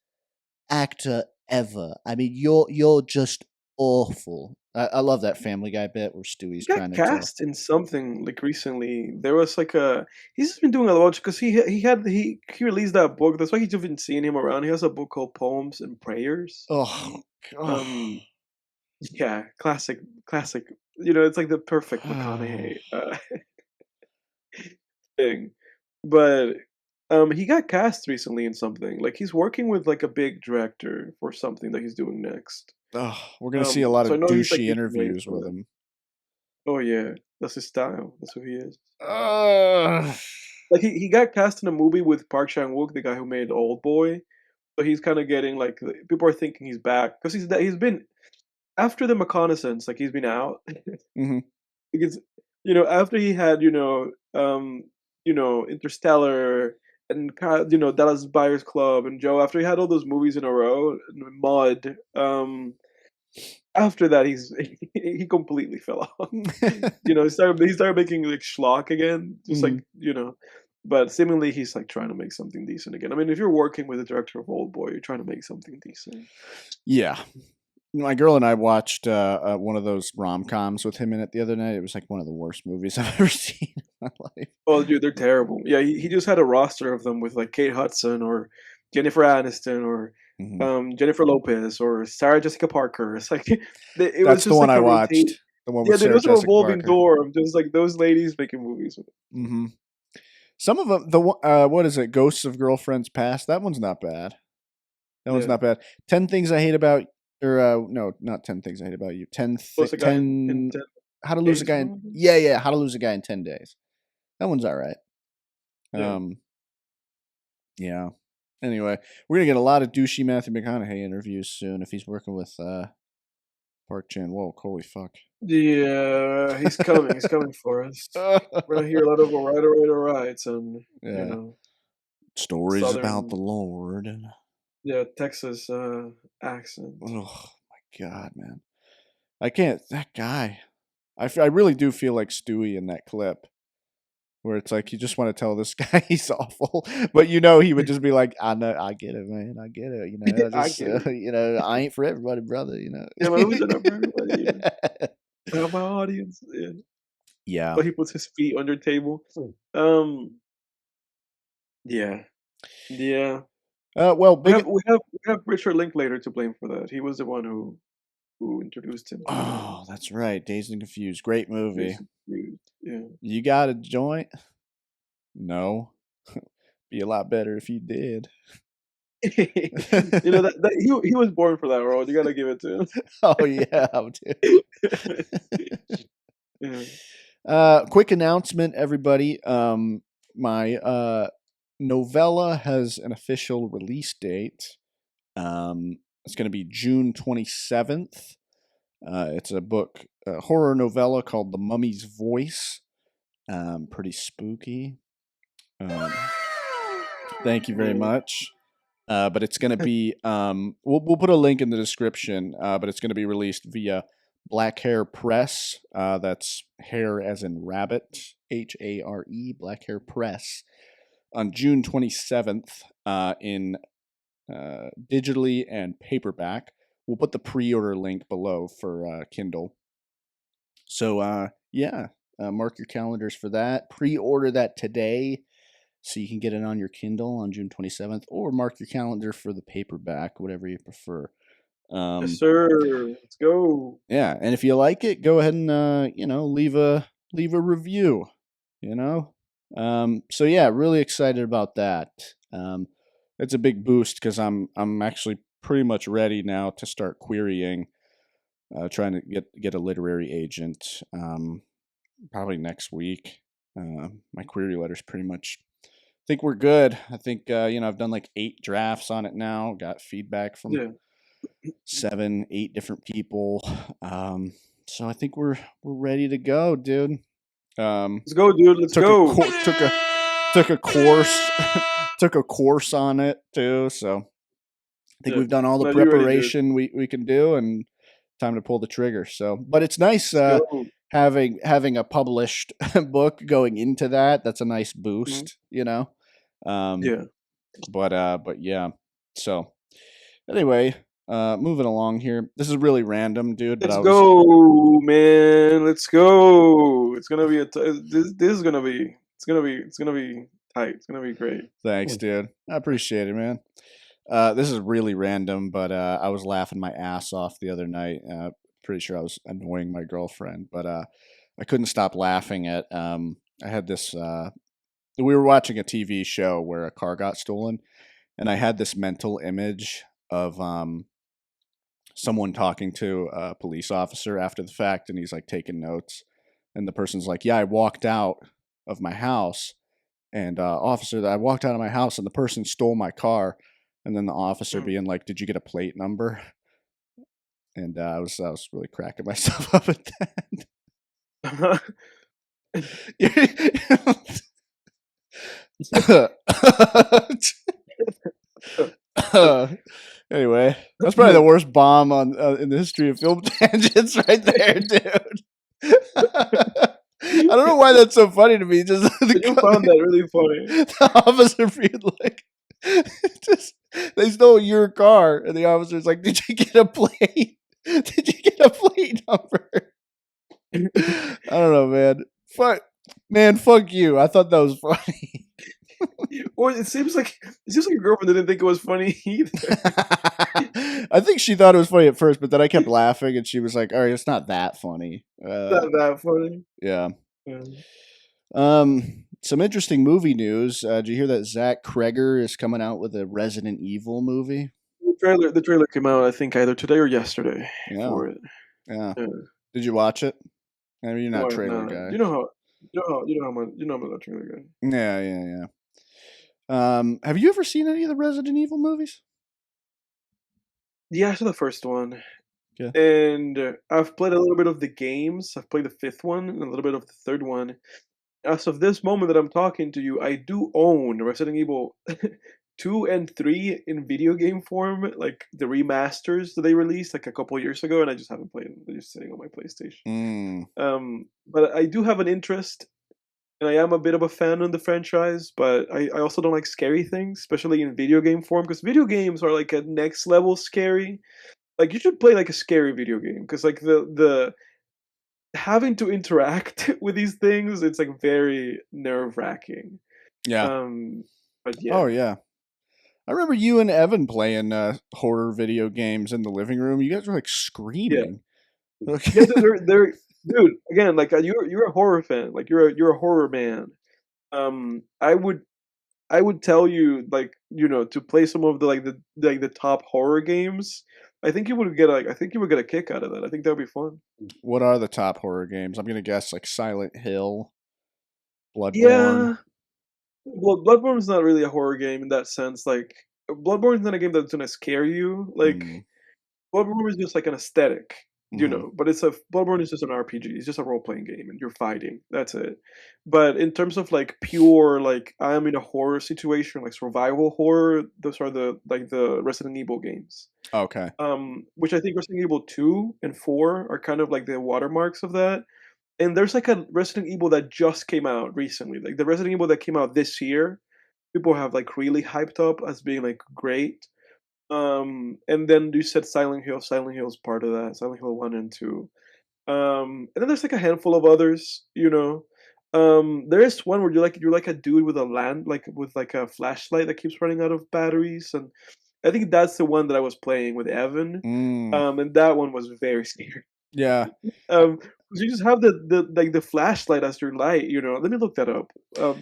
actor ever. I mean, you're just awful. I love that Family Guy bit where He Stewie's got trying to tell. cast in something like recently. There was like a he's just been doing a lot because he released that book. That's why you've been seeing him around. He has a book called Poems and Prayers. Oh, God. Um, yeah, classic. You know, it's like the perfect McConaughey thing. But he got cast recently in something. Like he's working with like a big director for something that he's doing next. Oh, we're gonna see a lot So I of know he's like douchey making waves interviews for with that. him. Oh yeah, that's his style. That's who he is. Ugh. Like he got cast in a movie with Park Chan Wook, the guy who made Old Boy. So he's kind of getting like people are thinking he's back because he's been after the reconnaissance, like he's been out Mhm. because you know after he had Interstellar and Dallas Buyers Club and Joe after he had all those movies in a row, Mud. After that, he completely fell off. He started making like schlock again, just like Mhm. But seemingly he's like trying to make something decent again. I mean, if you're working with the director of Old Boy, you're trying to make something decent. Yeah. My girl and I watched one of those rom coms with him in it the other night. It was like one of the worst movies I've ever seen in my life. Oh, dude, they're terrible. Yeah, he just had a roster of them with like Kate Hudson or Jennifer Aniston or Mhm. Jennifer Lopez or Sarah Jessica Parker. It's like it was That's the just one like I a rotate. watched. The one Yeah, with dude, it Sarah was a Jessica revolving Parker. door of just like those ladies making movies. Mhm. Some of them, what is it? Ghosts of Girlfriends Past. That one's not bad. That one's Yeah. not bad. 10 Things I Hate About, or no, not 10 Things I Hate About You. Was a guy in 10 10 How to Lose a days or Guy in, something? yeah, How to Lose a Guy in 10 Days. That one's all right. Yeah. Yeah. Anyway, we're gonna get a lot of douchey Matthew McConaughey interviews soon if he's working with Park Chan Wook. Holy fuck. Yeah, he's coming. He's coming for us. We're gonna hear a lot of alrights and Yeah. Stories about the southern, Lord. Texas accent. Oh my god, man. I can't. That guy. I really do feel like Stewie in that clip where it's like you just want to tell this guy he's awful, but he would just be like, "I know, I get it, man, I get it. I I just, get it. I ain't for everybody, brother. Yeah, my movies are not for everybody. Yeah. I have my audience. Yeah. Yeah. But he puts his feet under table. Um. Yeah. Yeah. Well, We big. have we have we have Richard Linklater to blame for that. He was the one who introduced him to Oh, that's right. Dazed and Confused. Great movie. Yeah. You got a joint? No. Be a lot better if you did. That he was born for that role. You gotta give it to him. Oh yeah, dude. Quick announcement, everybody. My novella has an official release date. It's going to be June 27th. It's a book, a horror novella called The Mummy's Voice. Pretty spooky. Thank you very much. But it's going to be, we'll put a link in the description, but it's going to be released via Black Hair Press. That's hair as in rabbit, HARE, Black Hair Press, on June 27th in digitally and paperback. We'll put the pre-order link below for Kindle. So, mark your calendars for that. Pre-order that today so you can get it on your Kindle on June 27th, or mark your calendar for the paperback, whatever you prefer. Yes, sir. Let's go. Yeah, and if you like it, go ahead and leave a review. So yeah, really excited about that. It's a big boost because I'm actually pretty much ready now to start querying, trying to get a literary agent. Probably next week. My query letter's pretty much. I think we're good. I think I've done like 8 drafts on it now. Got feedback from 7, 8 different people. So I think we're ready to go, dude. Let's go, dude. Let's go. Took a course. Took a course on it too. So I think we've done all the preparation we can do, and time to pull the trigger. So, but it's nice having a published book going into that. That's a nice boost, Yeah. But yeah. So anyway, moving along here. This is really random, dude. Let's go, man. Let's go. It's gonna be this is gonna be. It's gonna be tight. It's gonna be great. Thanks, dude. I appreciate it, man. This is really random, but I was laughing my ass off the other night. Pretty sure I was annoying my girlfriend, but I couldn't stop laughing at. I had this. We were watching a TV show where a car got stolen, and I had this mental image of someone talking to a police officer after the fact, and he's like taking notes, and the person's like, "Yeah, I walked out of my house, and officer, I walked out of my house, and the person stole my car." And then the officer being like, "Did you get a plate number?" And I was really cracking myself up at that. Anyway, that's probably the worst bomb in the history of film tangents, right there, dude. I don't know why that's so funny to me. Just you found that really funny. The officer being like, they stole your car, and the officer's like, "Did you get a plate? Did you get a plate number?" I don't know, man. Fuck you. I thought that was funny. Well, it seems like your girlfriend didn't think it was funny either. I think she thought it was funny at first, but then I kept laughing, and she was like, "All right, it's not that funny." Not that funny. Yeah. Some interesting movie news. Did you hear that Zach Cregger is coming out with a Resident Evil movie? The trailer came out, I think, either today or yesterday. Yeah. For it. Yeah. Did you watch it? I mean, you're not a trailer guy. You know I'm a trailer guy. Yeah. Have you ever seen any of the Resident Evil movies? Yeah, so the first one. Yeah. And I've played a little bit of the games. I've played the fifth one and a little bit of the third one. As of this moment that I'm talking to you, I do own Resident Evil 2 and 3 in video game form, like the remasters that they released like a couple years ago, and I just haven't played them. They're just sitting on my PlayStation. Mm, But I do have an interest, and I am a bit of a fan of the franchise, but I also don't like scary things, especially in video game form, because video games are like a next level scary. Like you should play like a scary video game, because like the having to interact with these things, it's like very nerve wracking. yeah. Um, but Oh yeah, yeah. I remember you and Evan playing horror video games in the living room. You guys were like yeah, screaming. Okay. yeah. They're dude. Again, like you're a horror fan. Like you're a horror man. I would tell you like to play some of the top horror games. I think you would get a kick out of that. I think that would be fun. What are the top horror games? I'm gonna guess like Silent Hill, Bloodborne. Yeah, well, Bloodborne's not really a horror game in that sense. Like Bloodborne's not a game that's gonna scare you. Like Mm, Bloodborne is just like an aesthetic, hmm. but Bloodborne is just an RPG. It's just a role playing game, and you're fighting. That's it. But in terms of like pure, like I'm in a horror situation, like survival horror, those are the Resident Evil games. Okay. Which I think Resident Evil 2 and 4 are kind of like the watermarks of that. And there's like a Resident Evil that just came out recently. Like the Resident Evil that came out this year, people have like really hyped up as being like great. And then you said Silent Hill. Silent Hill is part of that. Silent Hill 1 and 2. And then there's like a handful of others. There is one where you're like a dude with a with like a flashlight that keeps running out of batteries, and I think that's the one that I was playing with Evan. Mm, And that one was very scary. yeah. Um, 'Cause you just have the flashlight as your light. Let me look that up.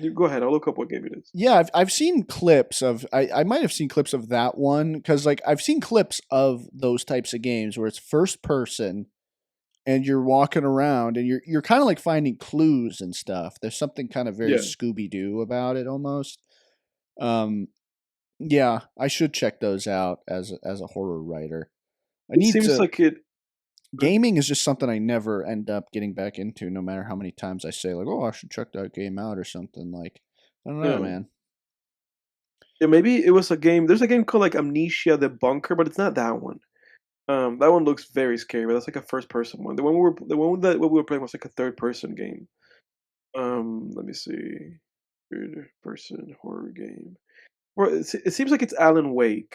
You go ahead. I'll look up what game it is. Yeah, I've seen clips of I might have seen clips of that one because like I've seen clips of those types of games where it's first person and you're walking around and you're kind of like finding clues and stuff. There's something kind of very Yeah, Scooby Doo about it almost. Um, yeah, I should check those out as a horror writer. I it need seems to. like it. Gaming is just something I never end up getting back into, no matter how many times I say like, "Oh, I should check that game out" or something. Like, I don't know, Yeah. man. Yeah, maybe it was a game. There's a game called like Amnesia: The Bunker, but it's not that one. That one looks very scary, but that's like a first person one. The one that we were playing was like a third person game. Let me see. Third person horror game. Or it seems like it's Alan Wake.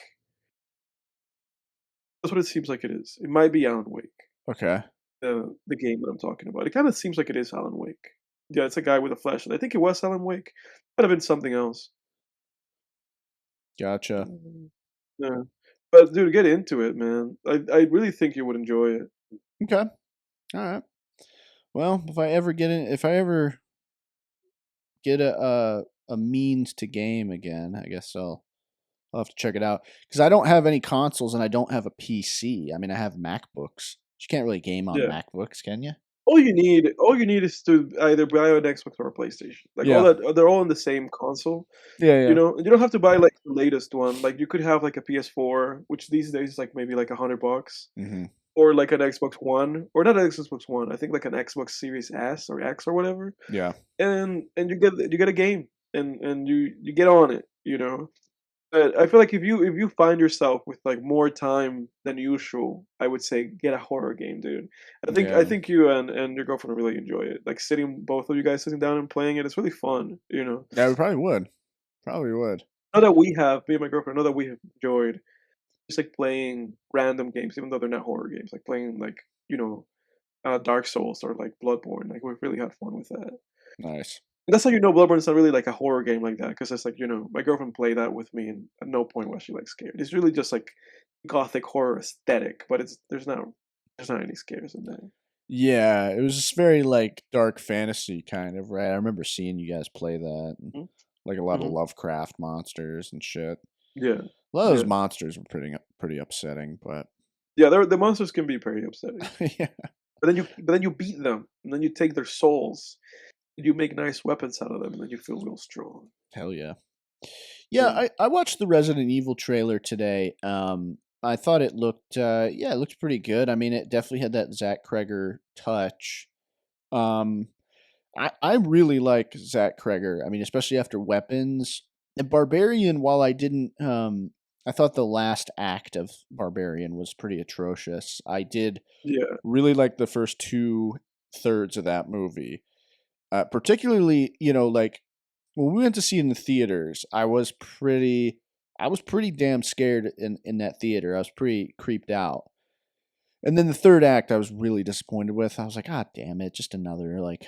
That's what it seems like it is. It might be Alan Wake. Okay, The game that I'm talking about. It kind of seems like it is Alan Wake. Yeah, it's a guy with a flashlight. I think it was Alan Wake. Might have been something else. gotcha. Yeah. But dude, get into it, man. I really think you would enjoy it. Okay, all right. Well, if I ever get a means to game again, I guess I'll have to check it out because I don't have any consoles and I don't have a PC. I mean, I have MacBooks. You can't really game on Yeah. MacBooks, can you? All you need is to either buy an Xbox or a PlayStation. Like all Yeah, that they're all in the same console. yeah, You yeah. know, and you don't have to buy like the latest one. Like you could have like a PS4, which these days is like maybe like $100, Mm-hmm. or like an Xbox One, or not an Xbox One. I think like an Xbox Series S or X or whatever. Yeah, And you get a game, and you get on it. But I feel like if you find yourself with like more time than usual, I would say get a horror game, dude. I yeah. think you and your girlfriend will really enjoy it. Like both of you guys sitting down and playing it, it's really fun. Yeah, we probably would. Probably would. Not that we have me and my girlfriend, know that we have enjoyed just like playing random games, even though they're not horror games, like playing like Dark Souls or like Bloodborne. Like we've really had fun with that. Nice. And that's how Bloodborne is not really like a horror game like that, because it's like my girlfriend played that with me, and at no point was she like scared. It's really just like gothic horror aesthetic, but there's not any scares in there. Yeah, it was just very like dark fantasy kind of, right? I remember seeing you guys play that, and, Mhm. like a lot of Mhm. Lovecraft monsters and shit. Yeah, A lot of those yeah, monsters were pretty upsetting, but yeah. The monsters can be pretty upsetting, yeah, but then you beat them, and then you take their souls, and you make nice weapons out of them, and then you feel real strong. hell yeah. Yeah, Mm. I watched the Resident Evil trailer today. I thought it looked yeah, it looked pretty good. I mean, it definitely had that Zach Cregger touch. Um, I really like Zach Cregger. I mean, especially after Weapons and Barbarian. While I didn't, I thought the last act of Barbarian was pretty atrocious. I did Yeah, really like the first two thirds of that movie, particularly like when we went to see it in the theaters. I was pretty damn scared in that theater. I was pretty creeped out. And then the third act, I was really disappointed with. I was like, God damn it, just another like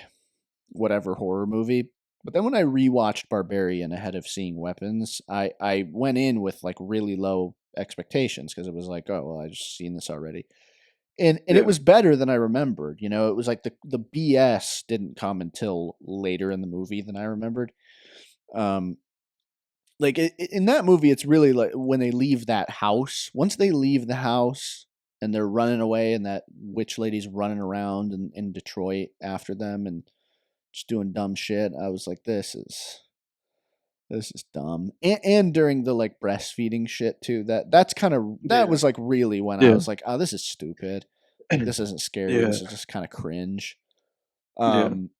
whatever horror movie. But then when I rewatched Barbarian ahead of seeing Weapons, I went in with like really low expectations because it was like, oh well, I just seen this already. And it yeah, was better than I remembered. It was like the BS didn't come until later in the movie than I remembered. Um, like in that movie, it's really like when they leave that house. Once they leave the house and they're running away, and that witch lady's running around in Detroit after them and just doing dumb shit. I was like, this is dumb. And during the like breastfeeding shit too. That yeah, was like really when I yeah, was like, oh, this is stupid. Like this isn't scary. yeah, This is just kind of cringe. yeah. Um,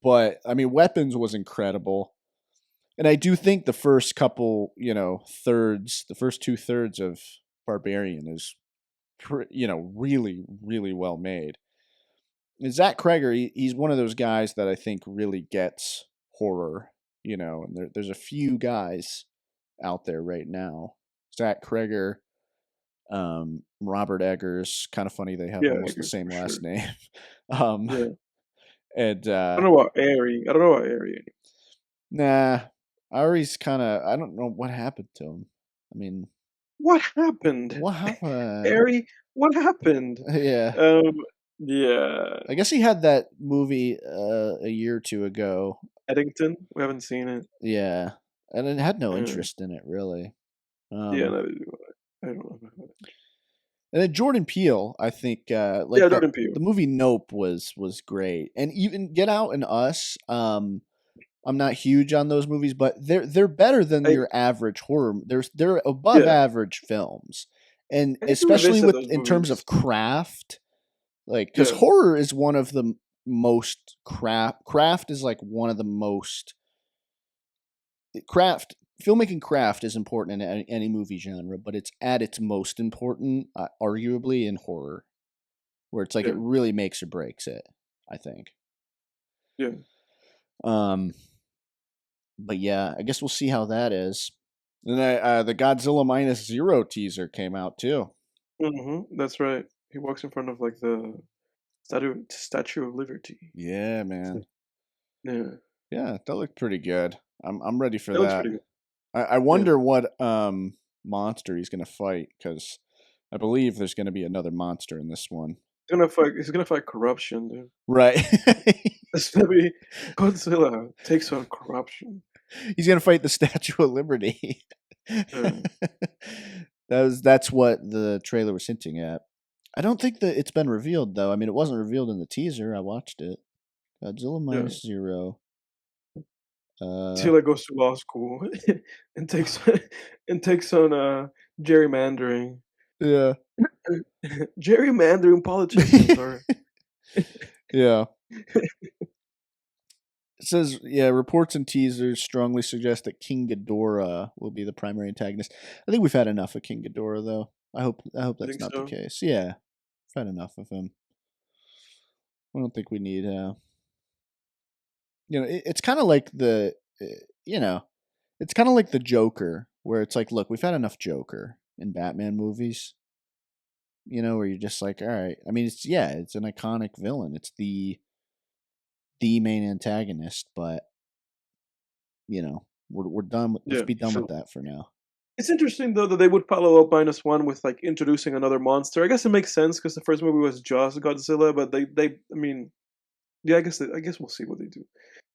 but I mean, Weapons was incredible, and I do think the first couple, thirds, the first two thirds of Barbarian is, really, really well made. And Zach Cregger, he's one of those guys that I think really gets horror, and there's a few guys out there right now. Zach Cregger, Robert Eggers, kind of funny they have Yeah, almost the Eggers same for last sure. name. um, Yeah. and I don't know about Airy. I don't know about Airy. nah, Ari's kind of, I don't know what happened to him. I mean, What happened? what happened? Airy, what happened? Yeah, Um, yeah. I guess he had that movie a year or two ago. Eddington? We haven't seen it. Yeah, and it had no Uh, interest in it really. yeah, Um, neither do I. I don't know. and then Jordan Peele, I think, Yeah, like that Jordan Peele. the movie Nope was great, and even Get Out and Us. I'm not huge on those movies, but they're better than I your average horror. They're above Yeah, average films, and I need to especially revisit with those in terms movies. of craft, like because Yeah, horror is one of the most craft is like one of the most craft filmmaking craft is important in any movie genre, but it's at its most important, arguably, in horror, where it's like it yeah, really makes or breaks it. I think. yeah. Um, but yeah, I guess we'll see how that is. And the Godzilla Minus Zero teaser came out too. That's right. He walks in front of like the Statue of Liberty. Yeah, man. Yeah, Yeah, that looked pretty good. I'm ready for that looks that. pretty good. I Yeah, wonder what monster he's gonna fight, because I believe there's gonna be another monster in this one. he's gonna fight. He's gonna fight corruption, dude. Right. It's gonna be Godzilla takes on corruption. He's gonna fight the Statue of Liberty. Uh, That's what the trailer was hinting at. I don't think that it's been revealed though. I mean, it wasn't revealed in the teaser. I watched it. Godzilla yeah. Minus Zero. Uh, Tila goes to law school and takes and takes on gerrymandering. yeah, Gerrymandering politicians are yeah. It says, yeah, reports and teasers strongly suggest that King Ghidorah will be the primary antagonist. I think we've had enough of King Ghidorah, though. I hope I that's think not the so. case. Yeah, we've had enough of him. I don't think we need. It's kind of like uh, you know, it's kind of like the Joker, where it's like, look, we've had enough Joker in Batman movies. Where you're just like, all right. I mean, it's an iconic villain. It's the main antagonist, but we're done. Let's Yeah, be for done with sure. that for now. It's interesting though that they would follow up -1 with like introducing another monster. I guess it makes sense because the first movie was just Godzilla, but I mean, yeah, I guess we'll see what they do.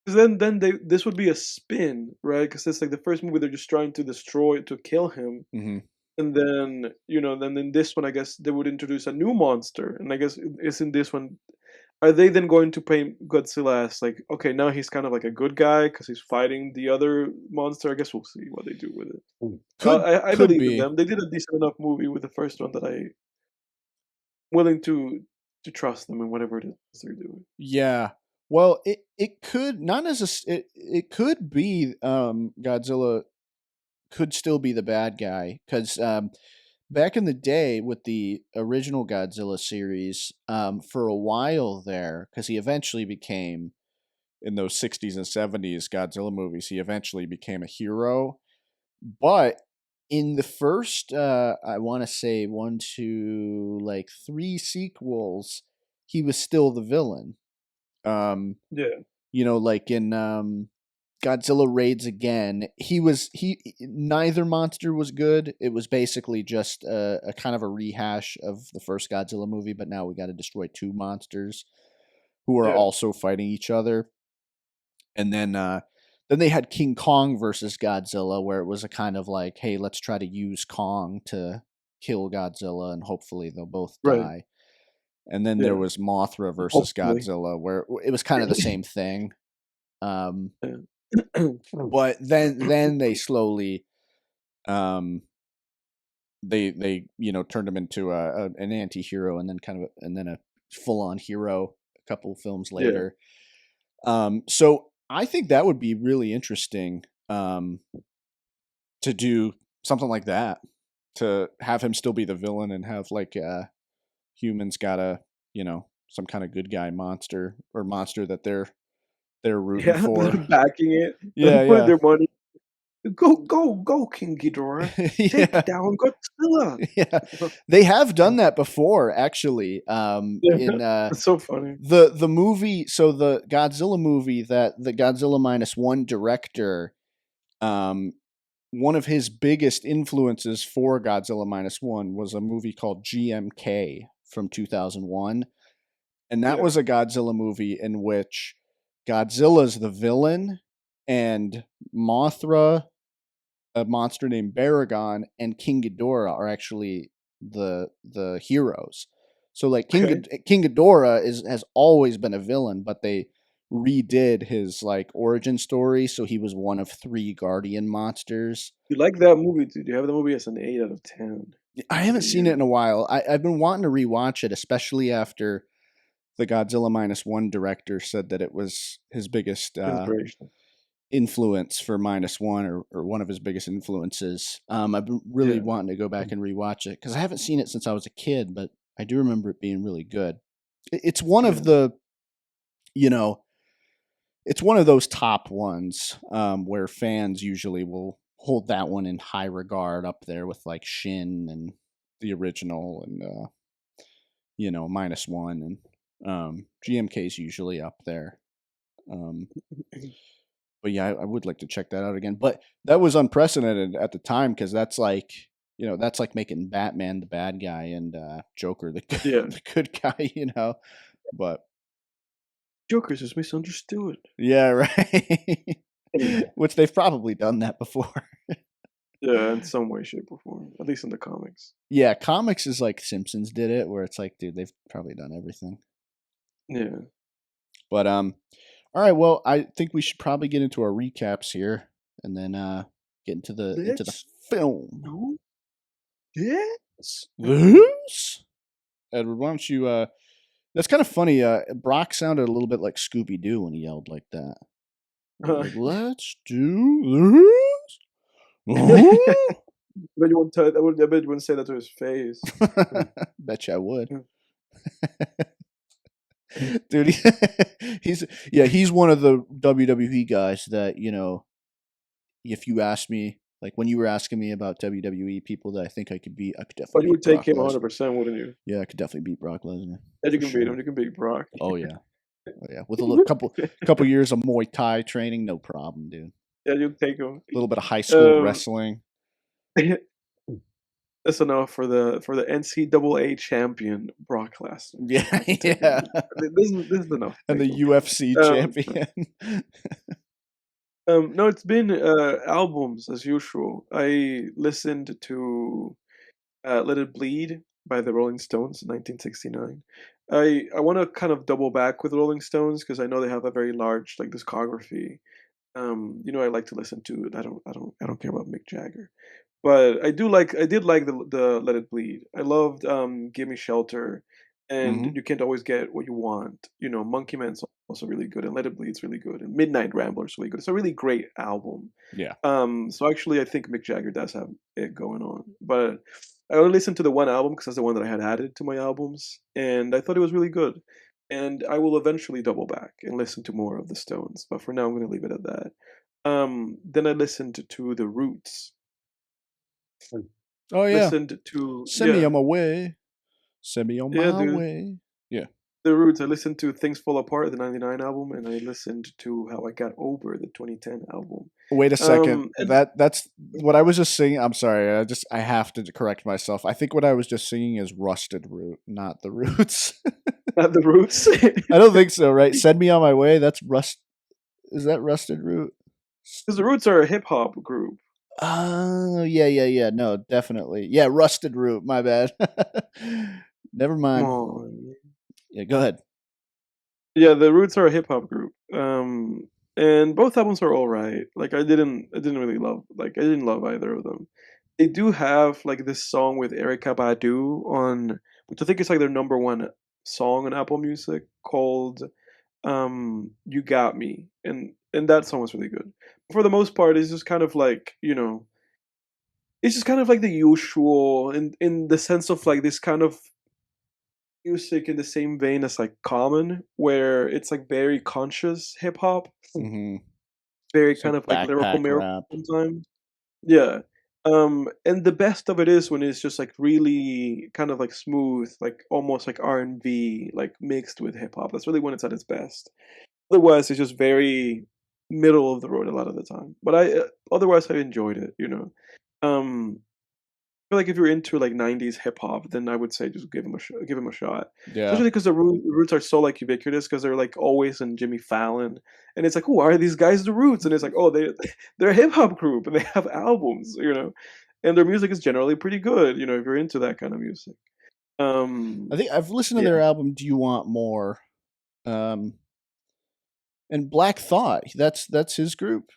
Because then this would be a spin, right? Because it's like the first movie they're just trying to destroy to kill him, Hmm. and then then in this one I guess they would introduce a new monster, and I guess it's in this one. are they then going to paint Godzilla as like, okay, now he's kind of like a good guy because he's fighting the other monster? I guess we'll see what they do with it. Could I could believe in be. them. They did a decent enough movie with the first one that I'm willing to trust them in whatever it is they're doing. Yeah. Well, it could not as it could be Godzilla could still be the bad guy because back in the day with the original Godzilla series, for a while there, because he eventually became in those 60s and 70s Godzilla movies, he eventually became a hero. But in the first, I want to say one, two, like three sequels, he was still the villain. Um, Yeah, like in Godzilla Raids Again, he neither monster was good. It was basically just a kind of a rehash of the first Godzilla movie, but now we got to destroy two monsters who are yeah, also fighting each other. And then they had King Kong versus Godzilla, where it was a kind of like, hey, let's try to use Kong to kill Godzilla, and hopefully they'll both right. die. And then there Yeah, was Mothra versus hopefully. Godzilla, where it was kind of the same thing. Um, Yeah. but then they slowly um, they turned him into an anti-hero, and then a full-on hero a couple films Yeah, later. So I think that would be really interesting to do something like that, to have him still be the villain and have like humans got a some kind of good guy monster or monster that they're rooting yeah, for. they're backing it. Yeah, Put yeah. their money. Go, go, go, King Ghidorah! Take Yeah. down Godzilla. Yeah. They have done that before actually. Yeah, In it's so funny. the movie, so the Godzilla movie that the Godzilla Minus One director, um one of his biggest influences for Godzilla Minus One was a movie called GMK from 2001. And that Yeah, was a Godzilla movie in which Godzilla's the villain and Mothra, a monster named Baragon, and King Ghidorah are actually the heroes. So like okay. King Ghidorah has always been a villain, but they redid his like origin story, so he was one of three guardian monsters. You like that movie, dude? You have the movie as an 8 out of 10 I over haven't the seen it years. in a while. I've been wanting to rewatch it, especially after the Godzilla Minus One director said that it was his biggest Inspiration. influence for Minus One, or one of his biggest influences. I've been really Yeah. wanting to go back and rewatch it because I haven't seen it since I was a kid, but I do remember it being really good. It's one Yeah. of the, you know, it's one of those top ones where fans usually will hold that one in high regard, up there with like Shin and the original, and Minus One, and GMK is usually up there. Um, but yeah, I would like to check that out again. But that was unprecedented at the time because that's like making Batman the bad guy and Joker the Yeah. the good guy. But Joker's is misunderstood. yeah, right. Which they've probably done that before. Yeah, in some way, shape, or form. At least in the comics. Yeah, comics is like Simpsons did it, where it's like, dude, they've probably done everything. Yeah. But all right, well, I think we should probably get into our recaps here, and then get into the Let's film. do this. This? Edward, why don't you that's kind of funny. Brock sounded a little bit like Scooby Doo when he yelled like that. Uh, Like, let's do this. Oh. but you won't I bet you wouldn't say that to his face. Bet you I would. Mm. Dude, he's one of the WWE guys that, if you ask me, like when you were asking me about WWE people that I think I could beat, I could But definitely you would beat take Brock him Lesnar. 100%, wouldn't you? Yeah, I could definitely beat Brock Lesnar And you for can beat him. sure. You can beat Brock. Oh yeah. Oh yeah. With a little couple years of Muay Thai training, no problem, dude. Yeah, you take him. A little bit of high school Um, wrestling. that's enough for the NCAA champion Brock Lesnar. Yeah, I can take yeah. him. This is enough. And the Take him. UFC Um, champion. no, it's been albums as usual. I listened to "Let It Bleed" by the Rolling Stones, 1969. I want to kind of double back with Rolling Stones because I know they have a very large like discography. I like to listen to it. I don't care about Mick Jagger, but I did like the Let It Bleed. I loved Give Me Shelter, and Hmm. You Can't Always Get What You Want. Monkey Man's also really good, and Let It Bleed's really good, and Midnight Rambler's really good. It's a really great album. Yeah. So actually, I think Mick Jagger does have it going on, but I only listened to the one album because that's the one that I had added to my albums, and I thought it was really good. And I will eventually double back and listen to more of the Stones, but for now, I'm going to leave it at that. Then I listened to the Roots. Mm. Oh yeah. Listened to Send me yeah, on my way. Send me on yeah, my dude. way. Yeah. The Roots. I listened to Things Fall Apart, the '99 album, and I listened to How I Got Over, the 2010 album. Wait a second. And That's what I was just singing. I'm sorry. I have to correct myself. I think what I was just singing is Rusted Root, not the Roots. Not the Roots. I don't think so, right? Send me on my way. That's Rust. Is that Rusted Root? Because the Roots are a hip hop group. Oh, yeah, yeah, yeah. No, definitely. Yeah, Rusted Root. My bad. Never Come mind. on. Yeah, go ahead. Yeah, the Roots are a hip hop group. And both albums are all right. Like I didn't really love like I didn't love either of them. They do have like this song with Erykah Badu on, which I think is like their number one song on Apple Music called "You Got Me," and that song was really good. For the most part, it's just kind of like it's just kind of like the usual in the sense of like this kind of music in the same vein as like Common, where it's like very conscious hip hop, Hmm. very It's kind like of like lyrical backpack miracle rap. sometimes. Yeah. And the best of it is when it's just like really kind of like smooth, like almost like R&B, like mixed with hip hop. That's really when it's at its best. Otherwise, it's just very middle of the road a lot of the time. But otherwise I enjoyed it. Um, feel like if you're into like '90s hip hop, then I would say just give him a shot. Yeah. Especially because the Roots are so like ubiquitous because they're like always in Jimmy Fallon, and it's like, who are these guys? The Roots, and it's like, oh, they're a hip hop group and they have albums, and their music is generally pretty good. If you're into that kind of music. I Um, think I've listened to yeah, their album Do You Want More? Um and Black Thought. That's his group.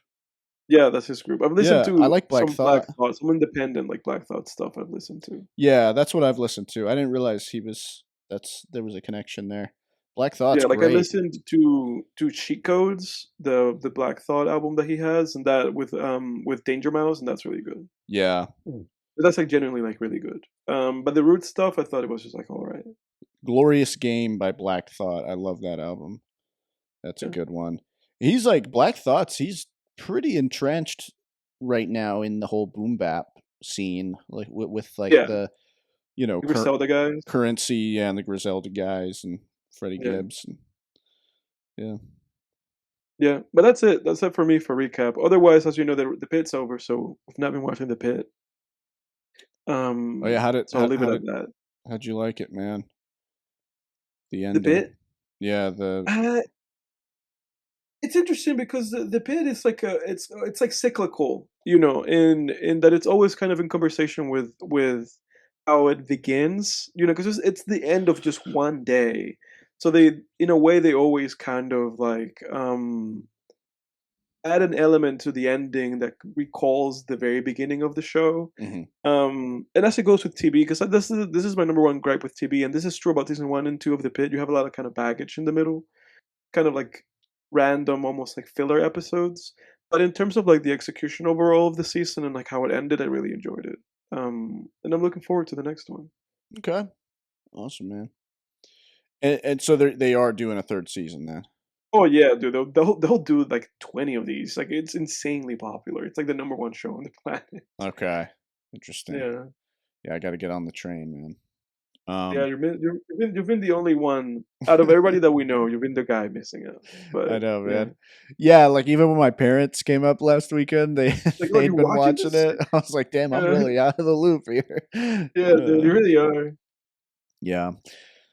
yeah, that's his group. I've listened Yeah, I to like Black some Black Thought. Thought, some independent like Black Thought stuff. I've listened to. Yeah, that's what I've listened to. I didn't realize he was that's there was a connection there. Black Thought's Yeah, like I great. listened to Cheat Codes, the Black Thought album that he has, and that with Danger Mouse, and that's really good. Yeah. That's like genuinely like really good. But the Root stuff, I thought it was just like all right. Glorious Game by Black Thought. I love that album. That's a Yeah, good one. He's like Black Thoughts, he's pretty entrenched right now in the whole boom bap scene, like with like yeah. the The Griselda guys. currency and the Griselda guys and Freddie Yeah, Gibbs and yeah. yeah. But that's it. That's it for me for recap. Otherwise, as you know, the pit's over, so I've not been watching the pit. Oh yeah, So I'll leave it at that. how'd you like it, man? The The ending. pit. Yeah, the Uh, It's interesting because the pit is like it's like cyclical, in that it's always kind of in conversation with how it begins, because it's the end of just one day. So they, in a way, they always kind of like add an element to the ending that recalls the very beginning of the show. mhm. And as it goes with TB, because this is my number one gripe with TB, and this is true about season 1 and 2 of the pit. You have a lot of kind of baggage in the middle, kind of like random, almost like filler episodes. But in terms of like the execution overall of the season and like how it ended, I really enjoyed it. And I'm looking forward to the next one. Okay. Awesome, man. And so they are doing a third season then. Oh yeah, dude, they'll do like 20 of these. Like it's insanely popular. It's like the number one show on the planet. Okay. Interesting. Yeah, Yeah, I got to get on the train, man. yeah. Um You've been the only one out of everybody that we know. You've been the guy missing out. I But know, yeah, man. Yeah, like even when my parents came up last weekend, they like, oh, they'd you're been watching watching this? it. I was like, "Damn, I'm Yeah, really out of the loop here." yeah, dude, you really are. Yeah.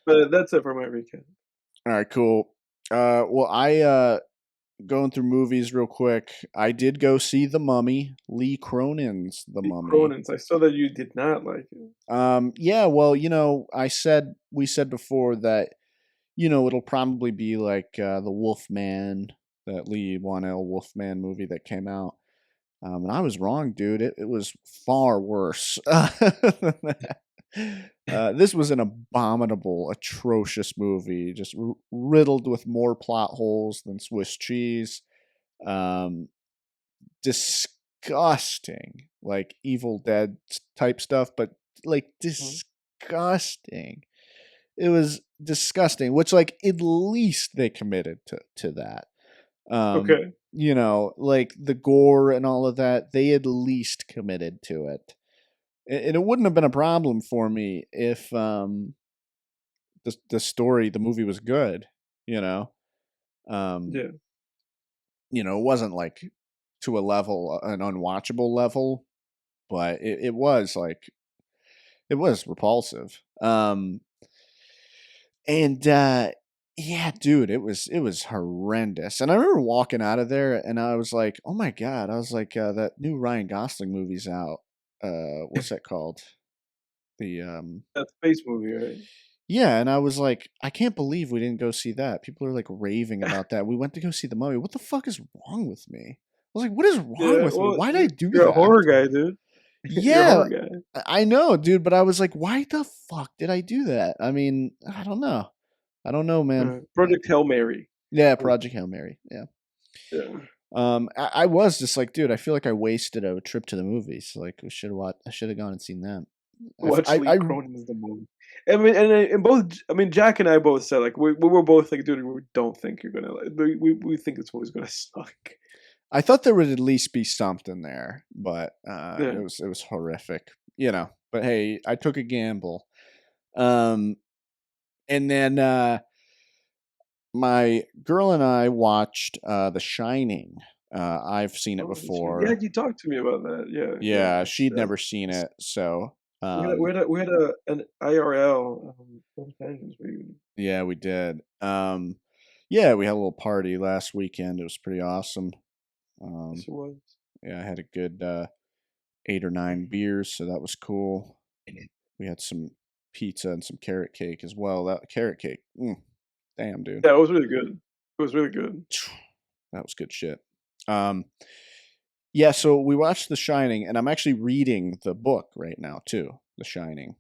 But that's it for my recap. All right, cool. Well, I going through movies real quick. I did go see The Mummy, Lee Cronin's The The Mummy. Cronins. I saw that you did not like it. Yeah, well, we said before that it'll probably be like the Wolfman, that Lee Wanell Wolfman movie that came out. And I was wrong, dude. It was far worse than that. This was an abominable, atrocious movie, just riddled with more plot holes than Swiss cheese. Um, Disgusting, like Evil Dead type stuff, but like Mhm. disgusting. It was disgusting, which like at least they committed to that. Um, Okay. like the gore and all of that, they at least committed to it. And it wouldn't have been a problem for me if the movie was good, you know. Um, Yeah. it wasn't like to a level, an unwatchable level, but it was like it was repulsive. And yeah, dude, it was horrendous. And I remember walking out of there and I was like, "Oh my god." I was like, that new Ryan Gosling movie's out. What's that called? The That space movie, right? Yeah, and I was like, "I can't believe we didn't go see that." People are like raving about that. We went to go see The Mummy. What the fuck is wrong with me? I was like, "What is wrong Yeah. with me? Well, Why did I do you're a that?" horror guy, dude. You're a Yeah, horror guy. I know, dude, but I was like, "Why the fuck did I do that?" I mean, I don't know. I don't know, man. Project Hail Mary. Yeah, Mm, Project Hail Mary. Yeah. yeah. I was just like, dude, I feel like I wasted a trip to the movies. Like, I should have gone and seen that. Watch I Lee Cronin's The Mummy. I mean, and both. I mean, Jack and I both said like we were both like, dude, we don't think you're gonna like. We think this movie's gonna suck. I thought there would at least be something there, but Yeah. it was horrific, But hey, I took a gamble. Um, and then my girl and I watched The Shining. I've seen it Oh, shit. Yeah, before. you talked to me about that. Yeah, yeah. Yeah, It's she'd never seen it, so we had a an IRL Intelligence reunion. yeah, we did. Yeah, we had a little party last weekend. It was pretty awesome. Yes, Um, it was. yeah, I had a good 8 or 9 beers, so that was cool. We had some pizza and some carrot cake as well. That carrot cake, damn, dude, Yeah, it was really good. It was really good. that was good shit. Um, yeah, so we watched The Shining, and I'm actually reading the book right now too, The Shining.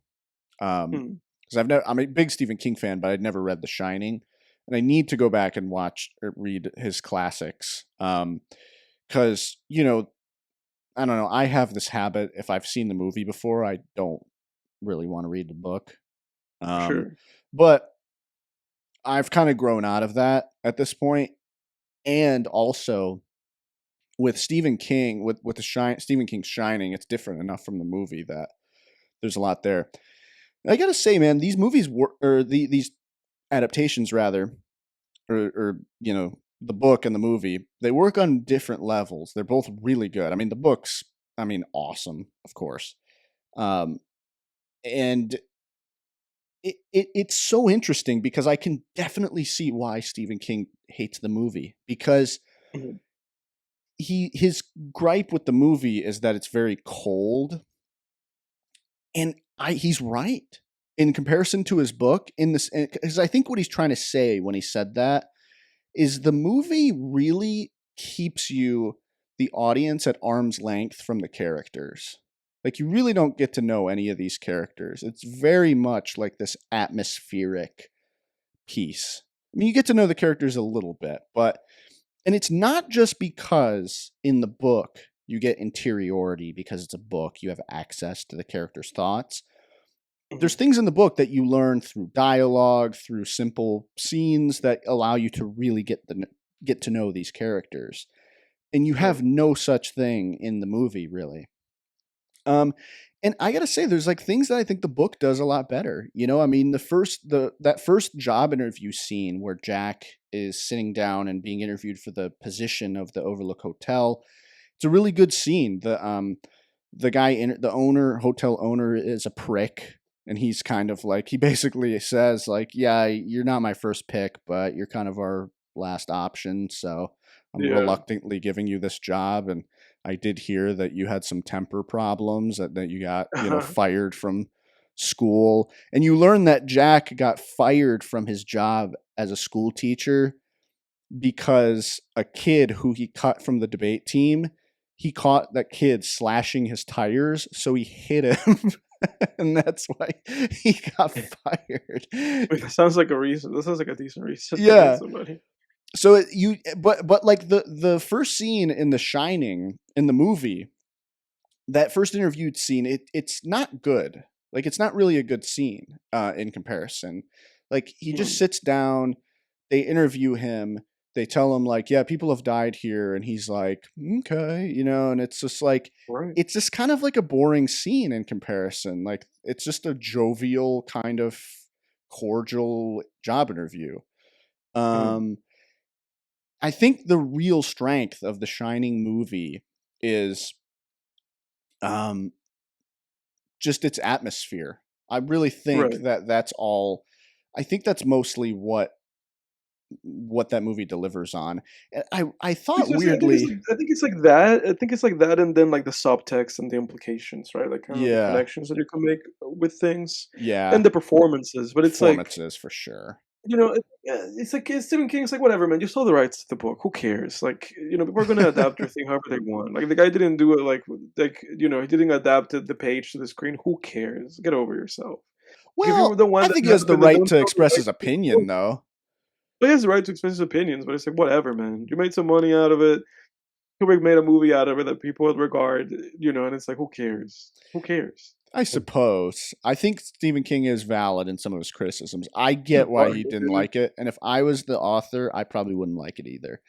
Hmm. Because I'm a big Stephen King fan, but I'd never read The Shining, and I need to go back and watch or read his classics. Because I don't know, I have this habit. If I've seen the movie before, I don't really want to read the book. Um, Sure. but I've kind of grown out of that at this point, and also with Stephen King, with Stephen King's Shining, it's different enough from the movie that there's a lot there. I gotta say, man, these movies were or these adaptations rather, or the book and the movie, they work on different levels. They're both really good. I mean, the books, I mean, awesome, of course. Um, and it's so interesting because I can definitely see why Stephen King hates the movie because Mhm. his gripe with the movie is that it's very cold, and he's right in comparison to his book in this, because I think what he's trying to say when he said that is the movie really keeps you, the audience, at arm's length from the characters. Like, you really don't get to know any of these characters. It's very much like this atmospheric piece. I mean, you get to know the characters a little bit, and it's not just because in the book you get interiority because it's a book, you have access to the character's thoughts. There's Mhm. things in the book that you learn through dialogue, through simple scenes that allow you to really get to know these characters. And you have Right. no such thing in the movie, really. Um, and I gotta say, there's like things that I think the book does a lot better. I mean, that first job interview scene where Jack is sitting down and being interviewed for the position of the Overlook Hotel. It's a really good scene. The guy in the owner, hotel owner, is a prick, and he's kind of like, he basically says like, "Yeah, you're not my first pick, but you're kind of our last option. So I'm Yeah. reluctantly giving you this job, and I did hear that you had some temper problems, that you got, fired from school, and you learn that Jack got fired from his job as a school teacher because a kid who he cut from the debate team, he caught that kid slashing his tires, so he hit him. And that's why he got fired. Wait, that sounds like a reason. That sounds like a decent reason to hit Yeah. somebody. So but like the first scene in The Shining in the movie, that first interviewed scene, it's not good. Like, it's not really a good scene in comparison. Like, he just sits down, they interview him, they tell him like, yeah, people have died here, and he's like, okay, you know, and it's just like, Right. it's just kind of like a boring scene in comparison. Like, it's just a jovial kind of cordial job interview. I think the real strength of the Shining movie is just its atmosphere. I really think Right. that that's all. I think that's mostly what that movie delivers on. And I thought Because I think it's weirdly, like I think it's like that. I think it's like that, and then like the subtext and the implications, right? Like kind of the yeah, connections that you can make with things, yeah, and the performances. But it's like performances for sure. yeah, it's like Stephen King's like whatever, man. You sold the rights to the book. Who cares? Like people are gonna adapt their thing however they want. Like the guy didn't do it like he didn't adapt the page to the screen. Who cares? Get over yourself. Like, if you Well, don't I want that think to he has the happen, then right don't to sell the express his rights to the book. opinion, though. But he has the right to express his opinions, but it's like whatever, man. You made some money out of it. Kubrick made a movie out of it that people would regard, and it's like, who cares? Who cares? I suppose. I think Stephen King is valid in some of his criticisms. I Yeah, get why he didn't like it, and if I was the author, I probably wouldn't like it either,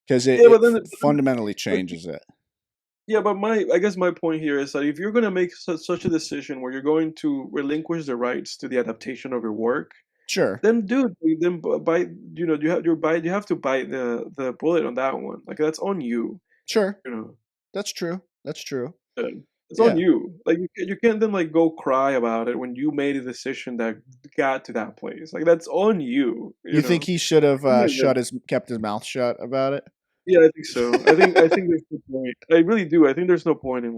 because yeah, but then, fundamentally but, changes it. yeah, but I guess my point here is that if you're gonna make such a decision where you're going to relinquish the rights to the adaptation of your work, Sure, then dude, then bite, you have to bite the bullet on that one. Like that's on you, sure. you know. That's true. That's true. Yeah. It's on Yeah. you. Like you can't then like go cry about it when you made a decision that got to that place. Like that's on you. You think he should have kept his mouth shut about it? Yeah, I think so. I think there's no point. I really do. I think there's no point in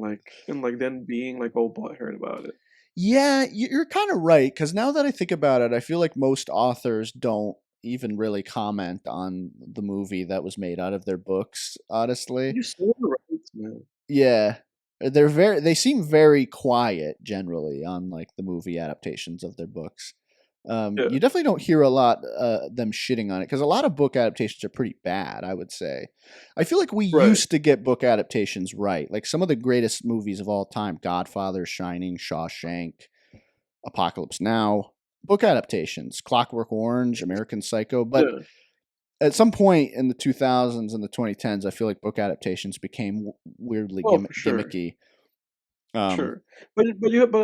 then being like all butthurt about it. Yeah, you're kind of right. Because now that I think about it, I feel like most authors don't even really comment on the movie that was made out of their books. Honestly, You sold the rights, man. yeah, they seem very quiet generally on like the movie adaptations of their books. Yeah. You definitely don't hear a lot them shitting on it because a lot of book adaptations are pretty bad. I would say. I feel like we Right. used to get book adaptations right. Like some of the greatest movies of all time: Godfather, Shining, Shawshank, Apocalypse Now. Book adaptations: Clockwork Orange, American Psycho. But Yeah. at some point in the 2000s and the 2010s, I feel like book adaptations became weirdly Well, for sure. gimmicky. Um, Sure. But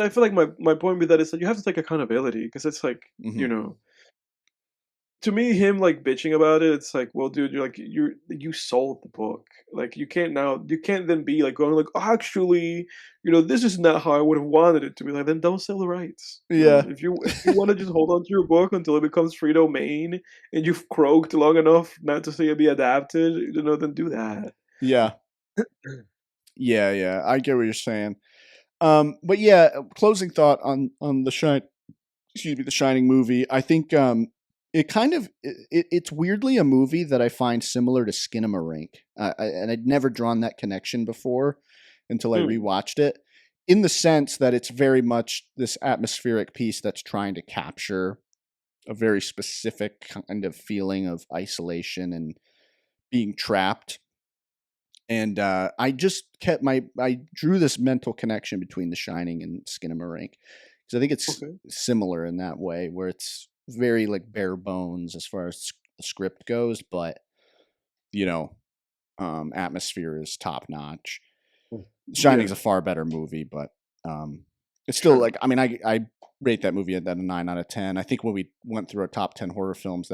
I feel like my point with that is that you have to take accountability because it's like, you mhm. know, to me, him like bitching about it, it's like, well, dude, you sold the book. Like you can't then be like going like, actually, this is not how I would have wanted it to be. Like, then don't sell the rights. Yeah, If you want to just hold on to your book until it becomes free domain and you've croaked long enough not to see it be adapted, then do that. yeah, yeah. I get what you're saying. But yeah, closing thought on the Shining movie. I think it kind of it's weirdly a movie that I find similar to Skinamarink, and I'd never drawn that connection before until I Hmm. rewatched it. In the sense that it's very much this atmospheric piece that's trying to capture a very specific kind of feeling of isolation and being trapped. And I just I drew this mental connection between The Shining and Skinamarink because I think it's Okay. similar in that way, where it's very like bare bones as far as the script goes, but you know, atmosphere is top notch. Shining's Yeah. a far better movie, but it's still Sure. like, I mean, I rate that movie at a 9 out of 10. I think when we went through our top 10 horror films,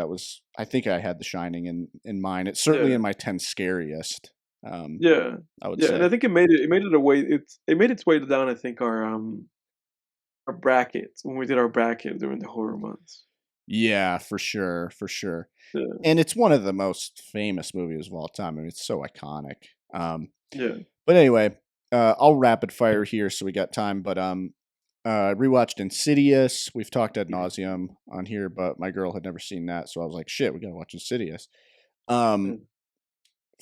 I think I had The Shining in mind. It's certainly Yeah. in my 10 scariest. Yeah. I would Yeah. And say. I think it made it a way. It made its way down. I think our bracket when we did our bracket during the horror months. Yeah, for sure, for sure. Yeah. And it's one of the most famous movies of all time. I mean, it's so iconic. Um, Yeah. but anyway, I'll rapid fire here so we got time. But Rewatched Insidious. We've talked ad nauseum on here, but my girl had never seen that, so I was like, "Shit, we gotta watch Insidious." Um, Mm.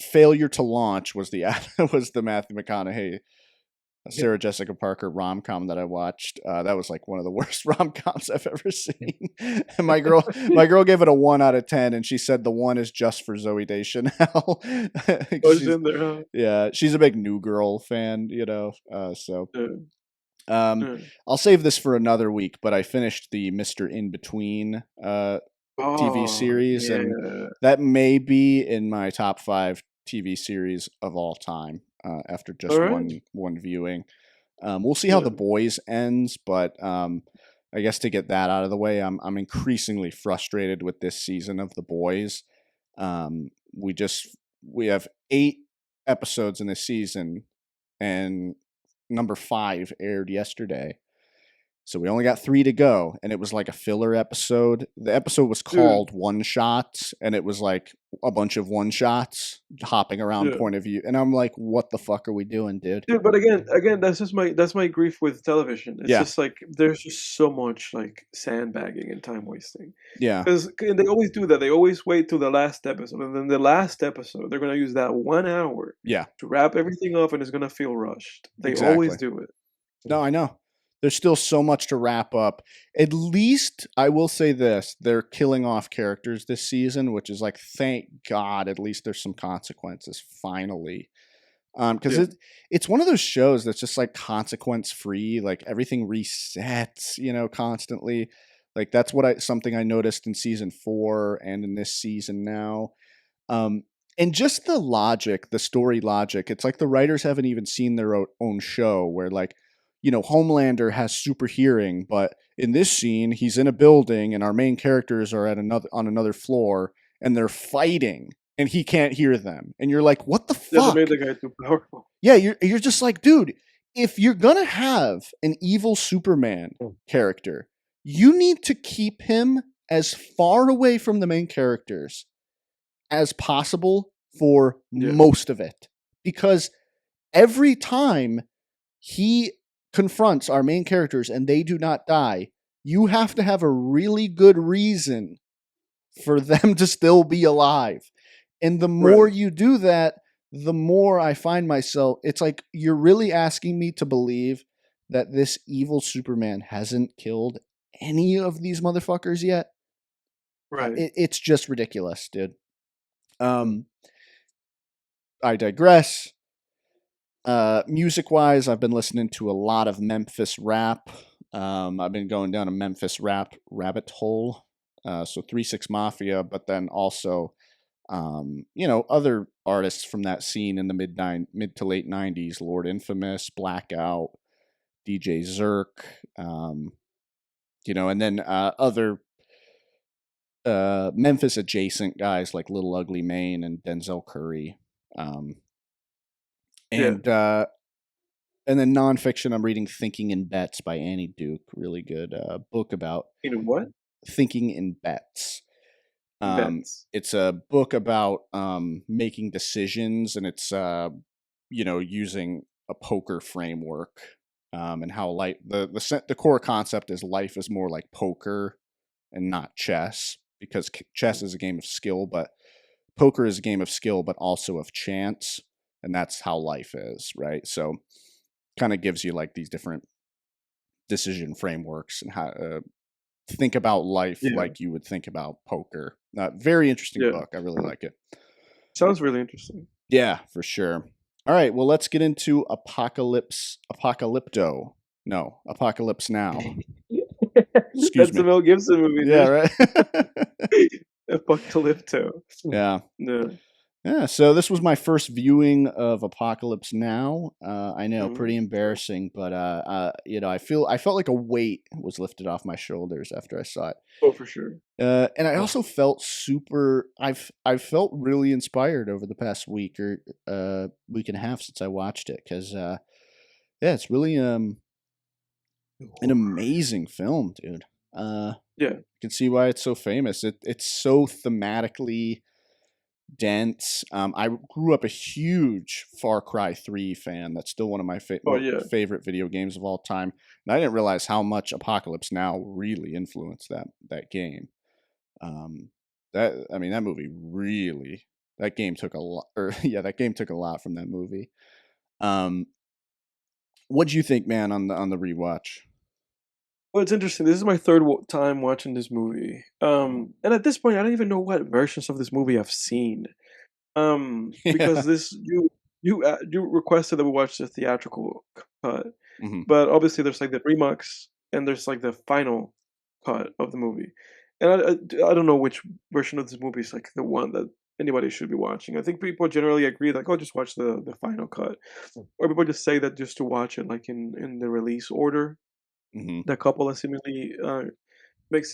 Failure to Launch was the was the Matthew McConaughey, Yeah. Sarah Jessica Parker rom com that I watched. That was like one of the worst rom coms I've ever seen. And my girl gave it a 1 out of 10, and she said the one is just for Zoe Deschanel. Oh, she's she's in there, huh? Yeah, she's a big New Girl fan, you know. So Yeah. um, Yeah. I'll save this for another week. But I finished the Mister Inbetween TV Oh, series, and yeah. that may be in my top 5 TV series of all time. After just Alright. one viewing, we'll see how Yeah. The Boys ends, but I guess to get that out of the way, I'm increasingly frustrated with this season of The Boys. Um, we have 8 episodes in this season, and number 5 aired yesterday. So we only got 3 to go, and it was like a filler episode. The episode was Dude, called One Shots, and it was like a bunch of one shots hopping around yeah. point of view. And I'm like, what the fuck are we doing, dude? Dude, but again, that's my grief with television. It's Yeah, just like there's just so much like sandbagging and time wasting. yeah, Because they always do that. They always wait till the last episode, and then the last episode they're gonna use that 1 hour yeah, to wrap everything up, and it's gonna feel rushed. They always exactly. do it. No, I know. There's still so much to wrap up. At least I will say this: they're killing off characters this season, which is like, thank God. At least there's some consequences finally. Because Yeah, it's one of those shows that's just like consequence free. Like everything resets, you know, constantly. Like that's something I noticed in season 4 and in this season now. Um, and just the logic, the story logic, it's like the writers haven't even seen their own show where, like, you know, Homelander has super hearing, but in this scene, he's in a building and our main characters are on another floor and they're fighting and he can't hear them. And you're like, what the yeah. They made fuck? the guy too powerful. Yeah, you're just like, dude, if you're gonna have an evil Superman character, you need to keep him as far away from the main characters as possible for Yeah, most of it. Because every time he confronts our main characters and they do not die, you have to have a really good reason for them to still be alive. And the more right, you do that, the more I find myself, it's like you're really asking me to believe that this evil Superman hasn't killed any of these motherfuckers yet. right. It's just ridiculous, dude. Mm. Um, I digress. Music wise, I've been listening to a lot of Memphis rap. I've been going down a Memphis rap rabbit hole. So 3 6 Mafia, but then also, you know, other artists from that scene in the mid to late '90s: Lord Infamous, Blackout, DJ Zerk, you know, and then other Memphis adjacent guys like Little Ugly Mane and Denzel Curry. Um, Yeah. and uh, and then nonfiction, I'm reading Thinking in Bets by Annie Duke. Really good book about In what? thinking in bets. Bets. It's a book about making decisions, and it's you know, using a poker framework, and how the core concept is life is more like poker and not chess, because chess is a game of skill, but poker is a game of skill, but also of chance, and that's how life is, right? So, kind of gives you like these different decision frameworks and how think about life Yeah, like you would think about poker. Very interesting yeah. book. I really like it. Sounds really interesting. Yeah, for sure. All right, well, let's get into Apocalypto. No, Apocalypse Now. Excuse That's the me. Mel Gibson movie, Yeah, dude. right. Apocalypto. Yeah. No. Yeah, so this was my first viewing of Apocalypse Now. I know, pretty Mm. embarrassing, but you know, I felt like a weight was lifted off my shoulders after I saw it. Oh, for sure. And I also felt I've felt really inspired over the past week or week and a half since I watched it, because yeah, it's really an amazing film, dude. Yeah. You can see why it's so famous. It's so thematically dense. I grew up a huge Far Cry 3 fan. That's still one of my Oh yeah. favorite video games of all time. And I didn't realize how much Apocalypse Now really influenced that game. That movie really, that game took a lot, or yeah, that game took a lot from that movie. What'd you think, man, on the rewatch? Well, it's interesting. This is my third time watching this movie. And at this point, I don't even know what versions of this movie I've seen. Yeah. Because you requested that we watch the theatrical cut, Hmm. but obviously there's like the remix and there's like the final cut of the movie, and I don't know which version of this movie is like the one that anybody should be watching. I think people generally agree like, oh, just watch the final cut, or people just say that just to watch it like in the release order. Hmm. The couple that seemingly makes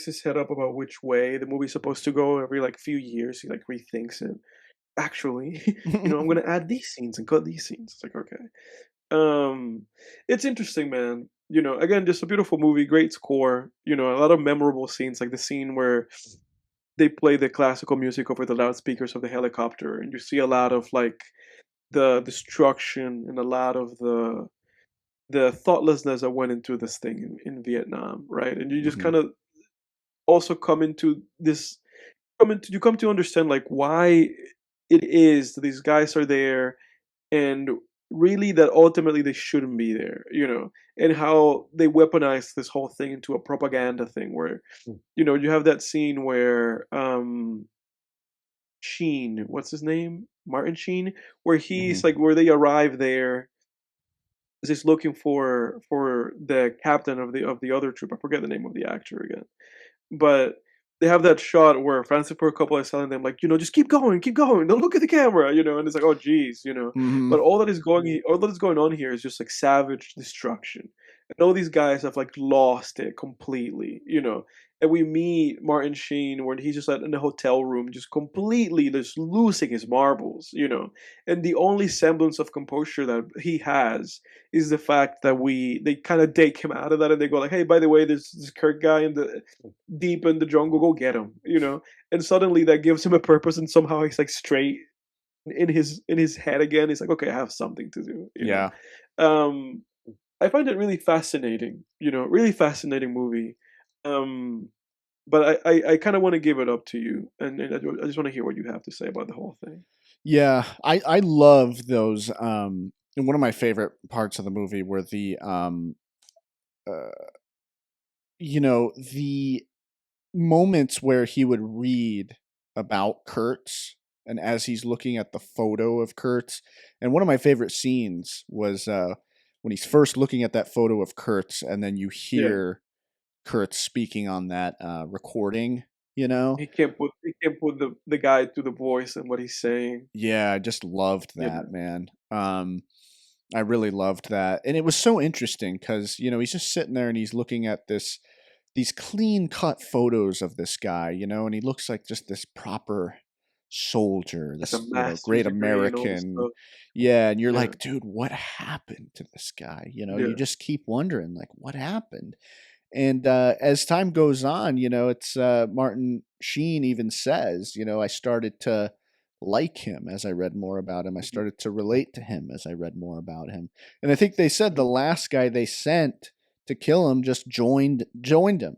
his head up about which way the movie's supposed to go every like few years. He like rethinks it. Actually, I'm gonna add these scenes and cut these scenes. It's like, okay. It's interesting, man. Again, just a beautiful movie, great score. A lot of memorable scenes, like the scene where they play the classical music over the loudspeakers of the helicopter, and you see a lot of like the destruction and a lot of the thoughtlessness that went into this thing in Vietnam, right? And you just Hmm. kind of also you come to understand like why it is that these guys are there, and really that ultimately they shouldn't be there, and how they weaponize this whole thing into a propaganda thing where you have that scene where Sheen, what's his name? Martin Sheen, where Hmm. he's like where they arrive there, is he's looking for the captain of the other troop. I forget the name of the actor again. But they have that shot where Francis Ford Coppola is telling them, like, just keep going, don't look at the camera, and it's like, oh, geez. Hmm. But all that is going on here is just like savage destruction, and all these guys have like lost it completely. And we meet Martin Sheen when he's just in the hotel room, just completely just losing his marbles. And the only semblance of composure that he has is the fact that they kind of take him out of that, and they go like, hey, by the way, there's this Kirk guy in the deep in the jungle, go get him. And suddenly that gives him a purpose, and somehow he's like straight in his head again. He's like, okay, I have something to do. Yeah. um I find it really fascinating, really fascinating movie. um but I kind of want to give it up to you, and I just want to hear what you have to say about the whole thing. Yeah, I love those. And one of my favorite parts of the movie were uh, the moments where he would read about Kurtz, and as he's looking at the photo of Kurtz. And one of my favorite scenes was when he's first looking at that photo of Kurtz, and then you Yeah, hear Kurtz speaking on that recording. You know, he can't put the guy to the voice and what he's saying. yeah, I just loved Yeah. that, man. I really loved that. And it was so interesting because, he's just sitting there and he's looking at these clean cut photos of this guy, and he looks like just this proper soldier, Has a this, master's great degree and all this American. stuff. Yeah. And you're Yeah, like, dude, what happened to this guy? You yeah. just keep wondering, like, what happened? And as time goes on, it's Martin Sheen even says, I started to like him as I read more about him. I Mhm, started to relate to him as I read more about him. And I think they said the mhm. last guy they sent to kill him just joined him,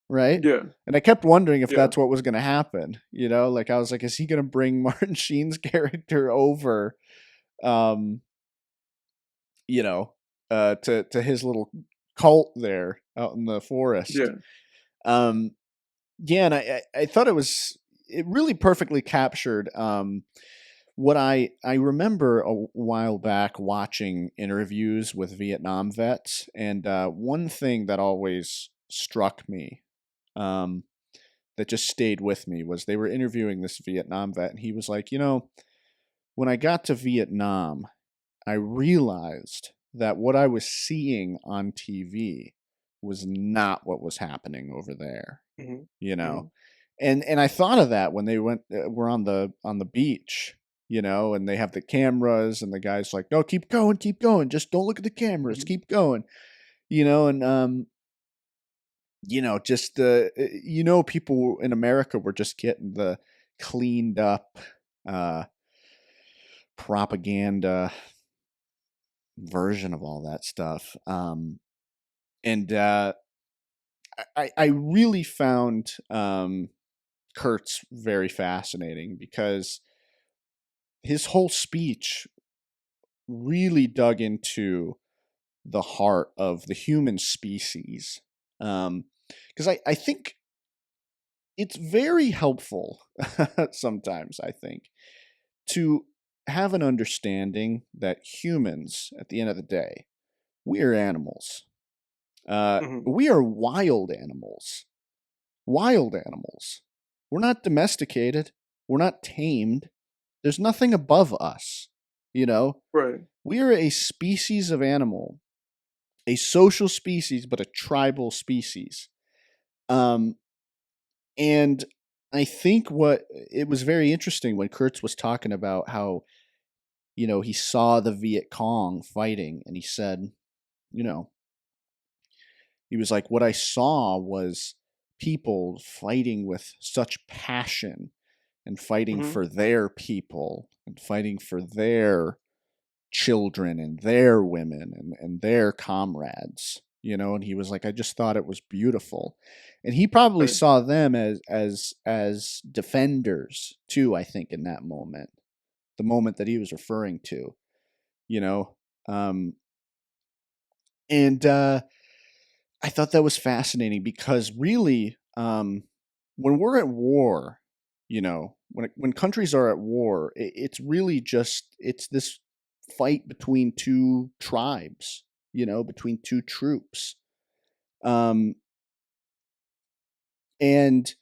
right? Yeah, And I kept wondering if yeah. that's what was going to happen. Like I was like, is he going to bring Martin Sheen's character over? Um, you know, to his little cult there out in the forest. Yeah. Um, yeah, and I thought it really perfectly captured what I remember a while back watching interviews with Vietnam vets, and one thing that always struck me, um, that just stayed with me, was they were interviewing this Vietnam vet, and he was like, when I got to Vietnam, I realized that what I was seeing on TV was not what was happening over there, Mhm, you know. mhm, And I thought of that when they were on the beach, and they have the cameras, and the guy's like, "No, keep going, just don't look at the cameras, mhm, keep going," and just people in America were just getting the cleaned up uh, propaganda version of all that stuff. And I really found Kurtz very fascinating because his whole speech really dug into the heart of the human species. Because I think it's very helpful sometimes, I think, to have an understanding that humans, at the end of the day, we are animals. Hmm. We are wild animals. Wild animals. We're not domesticated. We're not tamed. There's nothing above us. You know, Right. we are a species of animal, a social species, but a tribal species. Um, and I think what it was very interesting when Kurtz was talking about how, he saw the Viet Cong fighting and he said, you know, he was like, what I saw was people fighting with such passion and fighting Hmm. for their people and fighting for their children and their women and their comrades, and he was like, I just thought it was beautiful. And he probably Right. saw them as defenders too, I think, in that moment, the moment that he was referring to, you know. And I thought that was fascinating because really, when we're at war, when countries are at war, it's really just it's this fight between two tribes, between two troops, um, and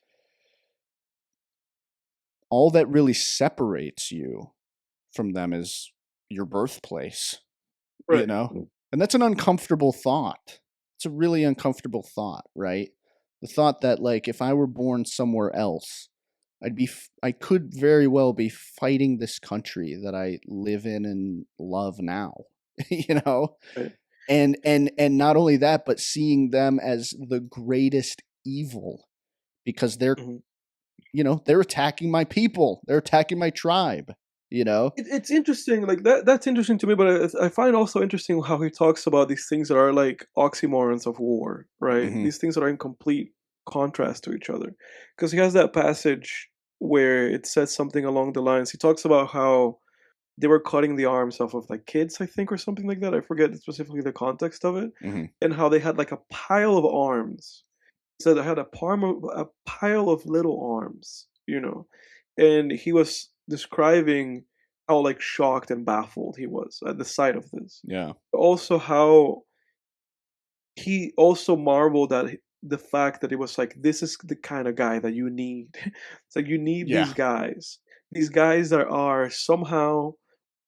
all that really separates you from them is your birthplace, you Right. know, and that's an uncomfortable thought. It's a really uncomfortable thought, right? The thought that, like, if I were born somewhere else, I could very well be fighting this country that I live in and love now, you know, Right. and not only that, but seeing them as the greatest evil because Hmm. they're attacking my people, they're attacking my tribe, you know. It's interesting, like that. That's interesting to me, but I find also interesting how he talks about these things that are like oxymorons of war, right? Hmm. These things that are in complete contrast to each other. Because he has that passage where it says something along the lines. He talks about how they were cutting the arms off of like kids, I think, or something like that. I forget specifically the context of it, Hmm. and how they had like a pile of arms. So they had a pile of little arms, and he was describing how like shocked and baffled he was at the sight of this. Yeah. Also, how he also marveled at the fact that it was like this is the kind of guy that you need. It's like you need Yeah. these guys that are somehow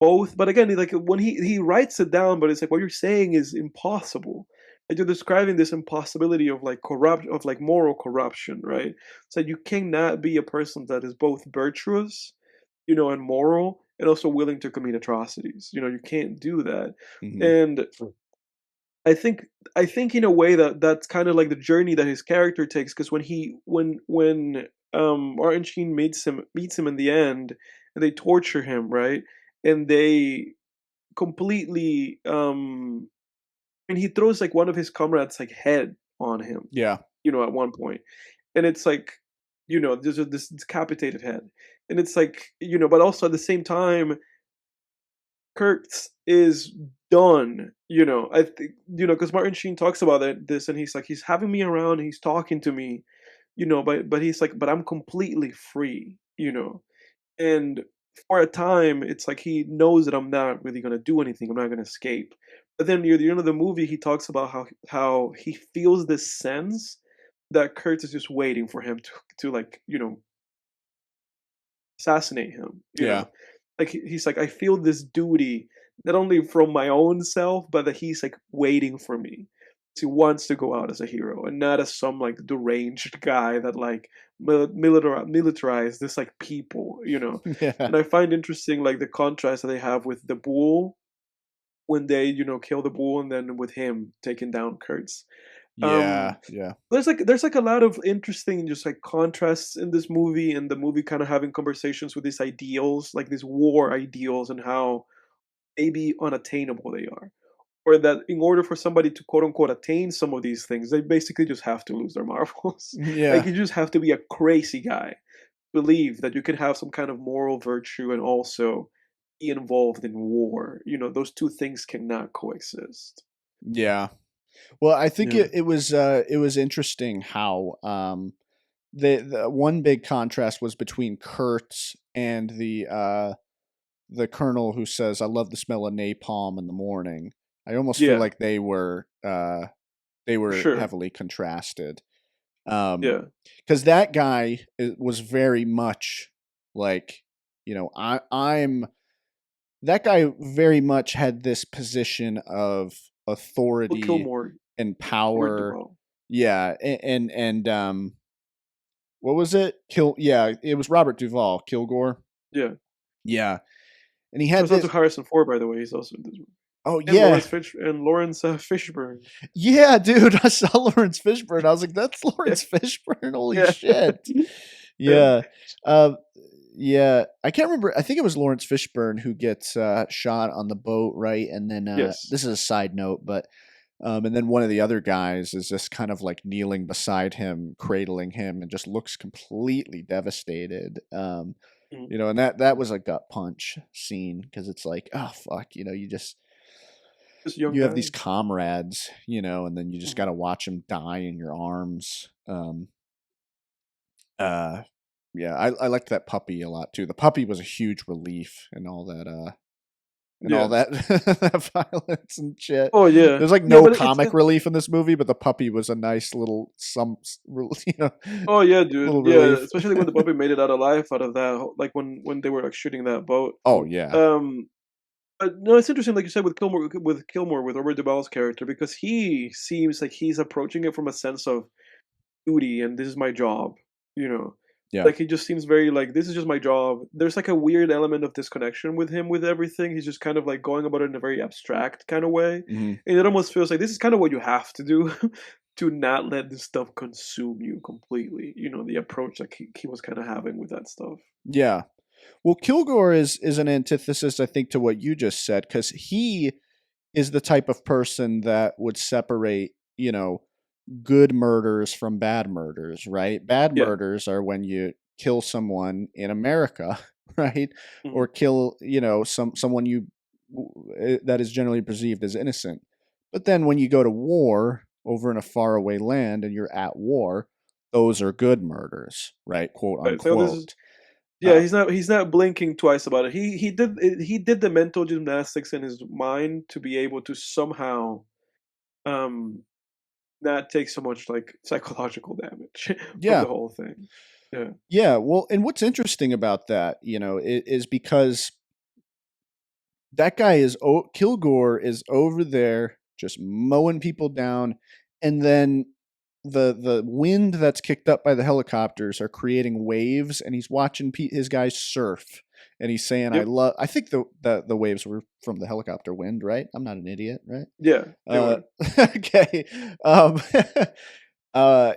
both. But again, like when he writes it down, but it's like what you're saying is impossible. And you're describing this impossibility of like moral corruption, right? So you cannot be a person that is both virtuous, and moral, and also willing to commit atrocities. You can't do that. Hmm. And I think I think in a way that that's kind of like the journey that his character takes, because when Martin Sheen meets him in the end, and they torture him, right? And they completely and he throws like one of his comrades like head on him, Yeah. at one point. And it's like, there's this decapitated head. And it's like, but also at the same time, Kurtz is done. I think, because Martin Sheen talks about this, and he's like, he's having me around, he's talking to me, but he's like, but I'm completely free, and for a time, it's like he knows that I'm not really gonna do anything, I'm not gonna escape. But then near the end of the movie, he talks about how he feels this sense that Kurtz is just waiting for him to like, assassinate him, Yeah. Like he's like, I feel this duty not only from my own self, but that he's like waiting for me. He wants to go out as a hero and not as some like deranged guy that like militarized this like people. Yeah. And I find interesting like the contrast that they have with the bull when they kill the bull, and then with him taking down Kurtz. Yeah, Um, yeah. there's like a lot of interesting just like contrasts in this movie, and the movie kind of having conversations with these ideals, like these war ideals, and how maybe unattainable they are. Or that in order for somebody to quote unquote attain some of these things, they basically just have to lose their marbles. Like Yeah. you just have to be a crazy guy, believe that you can have some kind of moral virtue and also be involved in war. Those two things cannot coexist. Yeah. Well, I think Yeah. it was interesting how the one big contrast was between Kurtz and the colonel who says, "I love the smell of napalm in the morning." I almost feel Yeah, like they were sure. heavily contrasted. Yeah. Because that guy was very much like, I'm that guy very much had this position of Well, authority Kilmore, and Robert power. Duvall. Yeah, and what was it? Yeah, it was Robert Duvall, Kilgore. Yeah. Yeah, and he had Shouts out to this. Harrison Ford, by the way. He's also in this movie. Oh And yeah, Lawrence Fishburne. yeah, dude. I saw Lawrence Fishburne. I was like, that's Lawrence Fishburne. Holy Yeah. shit. Yeah. Yeah. Uh, yeah. I can't remember. I think it was Lawrence Fishburne who gets shot on the boat, right? And then Yes. this is a side note, but and then one of the other guys is just kind of like kneeling beside him, cradling him, and just looks completely devastated. Mhm. And that was a gut punch scene because it's like, oh fuck, Just young you have these guys. comrades, and then you just Mhm. got to watch them die in your arms. Uh, yeah, I liked that puppy a lot too. The puppy was a huge relief and all that, and all Yeah. that, that violence and shit. Oh, yeah. There's like Yeah, no but it's comic relief in this movie, but the puppy was a nice little oh, yeah, dude. little Yeah, relief. especially when the puppy made it out alive out of that like, when they were, like, shooting that boat. Oh yeah, Um, no, it's interesting, like you said, with Robert Duvall's character, because he seems like he's approaching it from a sense of duty, and this is my job, you know? yeah, Like, he just seems very like, "This is just my job." There's, like, a weird element of disconnection with him with everything. He's just kind of, like, going about it in a very abstract kinda way, hmm and it almost feels like this is kinda what you have to do to not let this stuff consume you completely, the approach that he was kinda having with that stuff. yeah. Well, Kilgore is an antithesis, I think, to what you just said, because he is the type of person that would separate, good murders from bad murders, right? Bad Yeah. murders are when you kill someone in America, right? Or Mhm. kill, someone that is generally perceived as innocent. But then when you go to war over in a faraway land and you're at war, those are good murders, right? Quote Right, so this is unquote. yeah, Uh, he's not blinking twice about it. He did the mental gymnastics in his mind to be able to somehow, um, not take so much, like, psychological damage from yeah. the whole thing. Yeah. Yeah, well, and what's interesting about that, is because that guy Kilgore is over there just mowing people down, and then the wind that's kicked up by the helicopters are creating waves, and he's watching his guys surf, and he's saying, "I Yep. love." I think the waves were from the helicopter wind, right? I'm not an idiot, right? Yeah, they Uh, were. okay. Um, uh,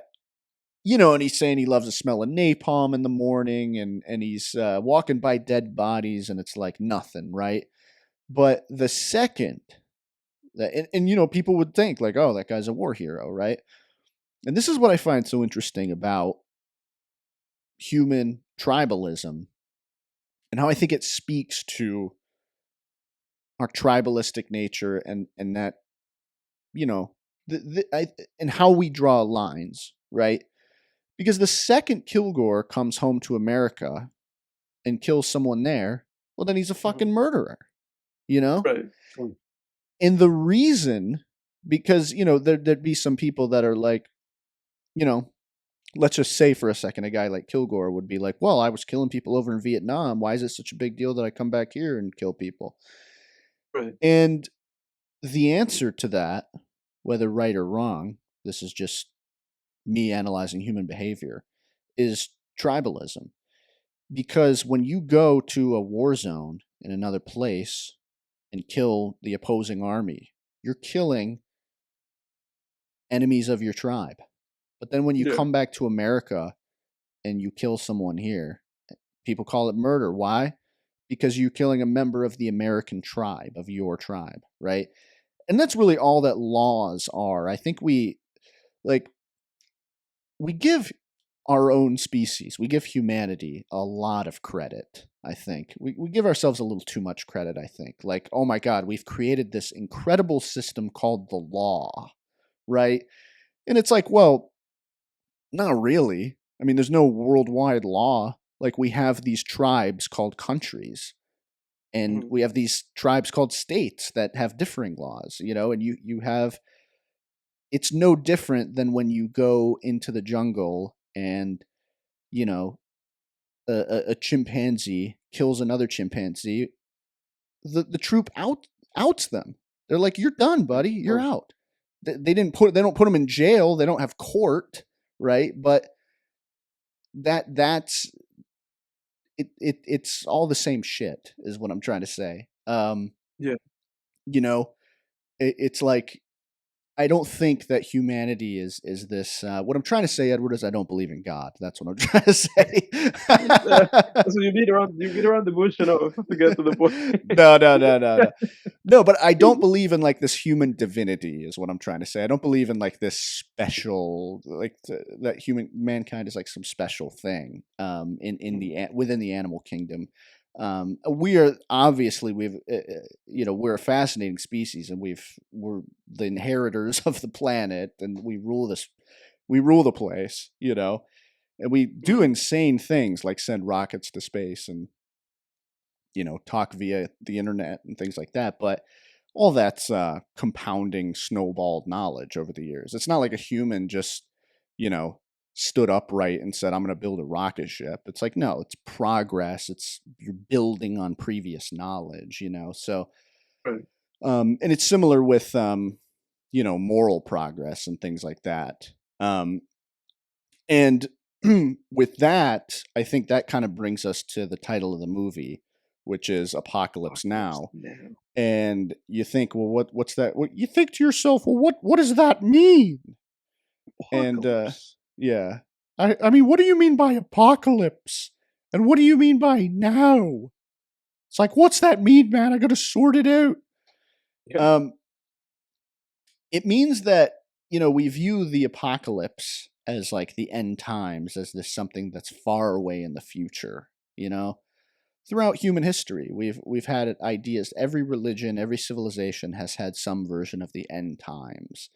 and he's saying he loves the smell of napalm in the morning, and he's walking by dead bodies, and it's like nothing, right? But the second that, and people would think like, oh, that guy's a war hero, right? And this is what I find so interesting about human tribalism and how I think it speaks to our tribalistic nature and that, you know, and how we draw lines, right? Because the second Kilgore comes home to America and kills someone there, well, then he's a fucking Mhm. murderer, you know? Right. And the reason, because, there'd be some people that are like, you know, let's just say for a second, a guy like Kilgore would be like, well, I was killing people over in Vietnam. Why is it such a big deal that I come back here and kill people? Right. And the answer to that, whether right or wrong, this is just me analyzing human behavior, is tribalism. Because when you go to a war zone in another place and kill the opposing army, you're killing enemies of your tribe. But then when you Yeah. come back to America and you kill someone here, people call it murder. Why? Because you're killing a member of the American tribe, of your tribe, right? And that's really all that laws are. I think like we give our own species, we give humanity a lot of credit. I think we give ourselves a little too much credit. I think, like, oh my God, we've created this incredible system called the law, right? And it's like, well, not really. I mean, there's no worldwide law. Like, we have these tribes called countries, and Mhm. we have these tribes called states that have differing laws, and you have, it's no different than when you go into the jungle and, you know, a chimpanzee kills another chimpanzee. The troop outs them. They're like, "You're done, buddy. Of You're course. out." They don't put them in jail. They don't have court, right? But that's it's all the same shit, is what I'm trying to say. Yeah. You know, it's like, I don't think that humanity is this. What I'm trying to say, Edward, is I don't believe in God. That's what I'm trying to say. So you beat around the bush enough to get to the point. No, no, no, no, no. No, but I don't believe in like this human divinity, is what I'm trying to say. I don't believe in like this special, like that mankind is like some special thing in Mhm. the within the animal kingdom. We are obviously, we're a fascinating species, and we're the inheritors of the planet, and we rule the place, and we do Mhm. insane things like send rockets to space and talk via the internet and things like that. But all that's compounding snowballed knowledge over the years. It's not like a human just, you know, stood upright and said, I'm going to build a rocket ship. It's like, no, it's progress. It's, you're building on previous knowledge, So, Right. and it's similar with, moral progress and things like that. And with that, I think that kind of brings us to the title of the movie, which is Apocalypse Apocalypse Now. Now. And you think, well, what's that? What you think to yourself? Well, what does that mean? And Apocalypse. yeah, I mean, what do you mean by apocalypse? And what do you mean by now? It's like, what's that mean, man? I got to sort it out. Yeah. Um, it means that we view the apocalypse as like the end times, as this something that's far away in the future. Throughout human history, we've had ideas. Every religion, every civilization has had some version of the end times.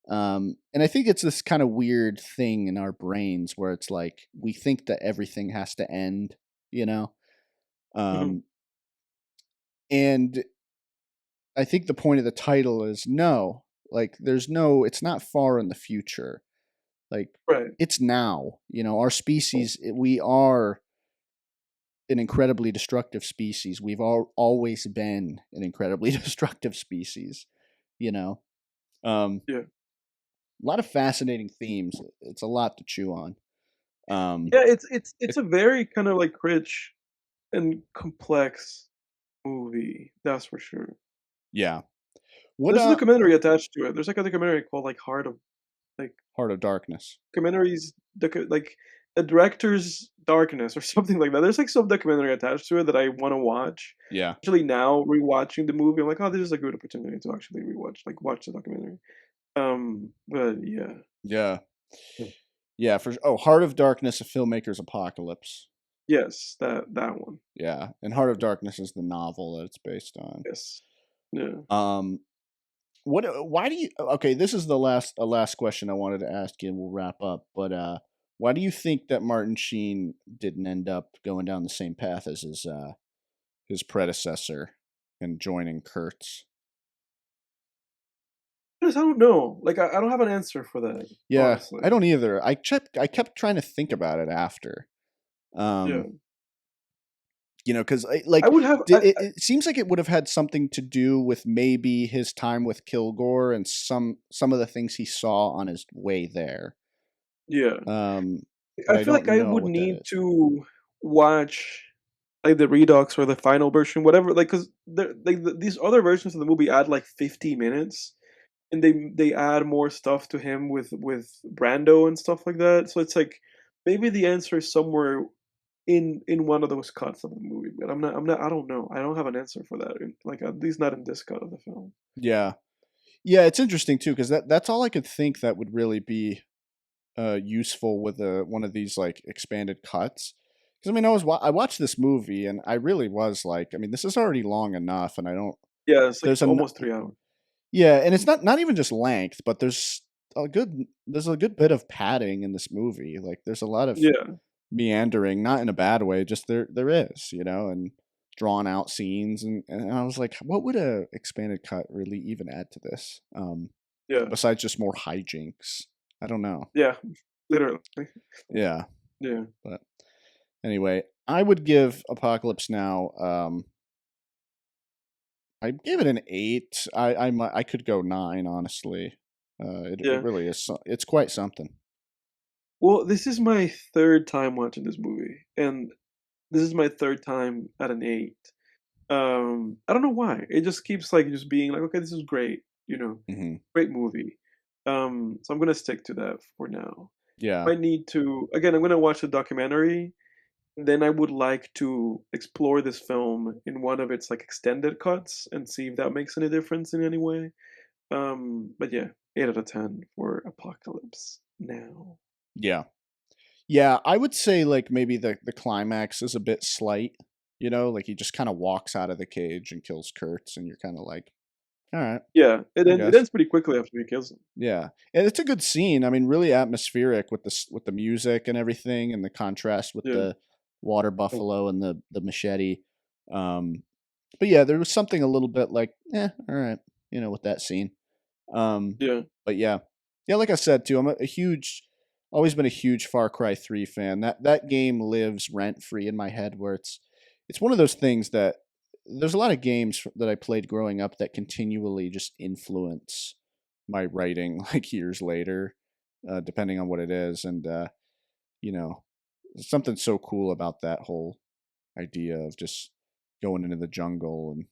And I think it's this kind of weird thing in our brains where it's like we think that everything has to end, you know. Mhm. Um, and I think the point of the title is no, like there's no, it's not far in the future. Like Right. it's now. Our species, we are an incredibly destructive species. We've always been an incredibly destructive species. You know, Yeah. a lot of fascinating themes. It's a lot to chew on. Um, Yeah, it's it, a very kind of, like, rich and complex movie, that's for sure. yeah. What There's a documentary attached to it. There's, like, a documentary called, like, Heart of like, Heart of Darkness? documentaries like, A Director's Darkness or something like that. There's, like, some documentary attached to it that I wanna watch. Yeah, Actually, now rewatching the movie, I'm like, "Oh, this is a good opportunity to actually watch the documentary." But yeah. yeah, yeah. Heart of Darkness, a filmmaker's apocalypse. Yes, that one. Yeah, and Heart of Darkness is the novel that it's based on. Yes. Yeah. Um, what? Why do you? Okay, this is the last question I wanted to ask you, and we'll wrap up. But why do you think that Martin Sheen didn't end up going down the same path as his predecessor and joining Kurtz? I don't know. Like, I don't have an answer for that, Yeah, I honestly. don't either. I kept trying to think about it after. Yeah. Um, because I would have it seems like it would have had something to do with maybe his time with Kilgore and some of the things he saw on his way there. yeah. Um, but I I feel don't like I know would what that need is. to watch, like, the redux or the final version, whatever, like, 'cause these other versions of the movie add, like, 50 minutes, and they add more stuff to him with Brando and stuff like that. So it's like maybe the answer is somewhere in one of those cuts of the movie, but I don't know. I don't have an answer for that. Like at least not in this cut of the film. Yeah. Yeah, it's interesting too because that's all I could think that would really be useful with one of these like expanded cuts. Because I mean, I watched this movie and I really was like, I mean, this is already long enough, and I don't. Yeah, it's like There's a almost 3 hours. yeah, and it's not even just length, but there's a good bit of padding in this movie. Like there's a lot of Yeah, meandering, not in a bad way, just there is, and drawn out scenes, and I was like, what would a expanded cut really even add to this? yeah, Besides just more hijinks. I don't know. yeah. Literally. Yeah, Yeah, but anyway, I would give Apocalypse Now. I give it an 8. I could go 9, honestly. It yeah. really is. It's quite something. Well, this is my third time watching this movie, and this is my third time at an 8. I don't know why. It just keeps like just being like, okay, this is great, Hmm. great movie. So I'm gonna stick to that for now. Yeah, I need to again. I'm gonna watch the documentary. Then I would like to explore this film in one of its like extended cuts and see if that makes any difference in any way. But yeah, 8 out of 10 for Apocalypse Now. yeah, yeah. I would say like maybe the climax is a bit slight. Like he just kind of walks out of the cage and kills Kurtz, and you're kind of like, all right, Yeah, I it guess. ends pretty quickly after he kills him. Yeah, and it's a good scene. I mean, really atmospheric with with the music and everything, and the contrast with Yeah, the water buffalo and the machete. Um, but yeah, there was something a little bit like, all right, with that scene. Um, yeah, but yeah, yeah, like I said too, I'm a huge, always been a huge Far Cry 3 fan. That game lives rent free in my head, where it's one of those things that there's a lot of games that I played growing up that continually just influence my writing like years later, depending on what it is, and you know, something so cool about that whole idea of just going into the jungle and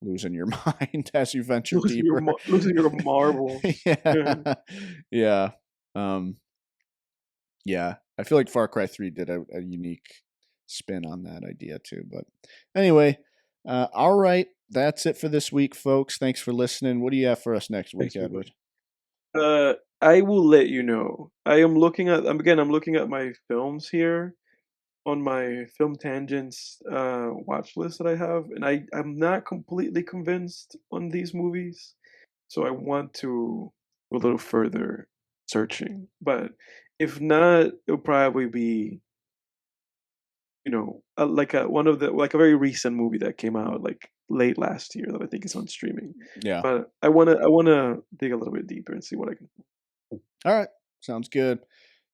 losing your mind as you venture deeper. losing your marbles. Yeah, Yeah. Yeah. Um, yeah. I feel like Far Cry 3 did a unique spin on that idea too. But anyway, all right. That's it for this week, folks. Thanks for listening. What do you have for us next week, thanks Edward? everybody. I will let you know. I'm looking at my films here on my film tangents watch list that I have, and I'm not completely convinced on these movies, so I want to go a little further searching. But if not, it'll probably be like a very recent movie that came out like late last year that I think is on streaming. Yeah. But I wanna dig a little bit deeper and see what I can. All right. Sounds good.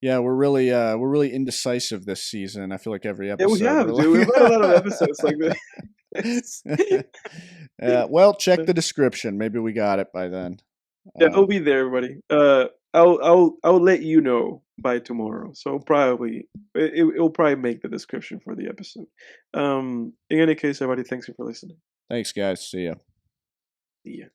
Yeah, we're really indecisive this season. I feel like every Yeah, we episode we're have, dude. like We've had a lot of episodes like this. well, check the description. Maybe we got it by then. Yeah, I'll be there, everybody. I'll let you know by tomorrow. So probably it'll probably make the description for the episode. In any case, everybody, thanks you for listening. Thanks, guys. See ya. See ya.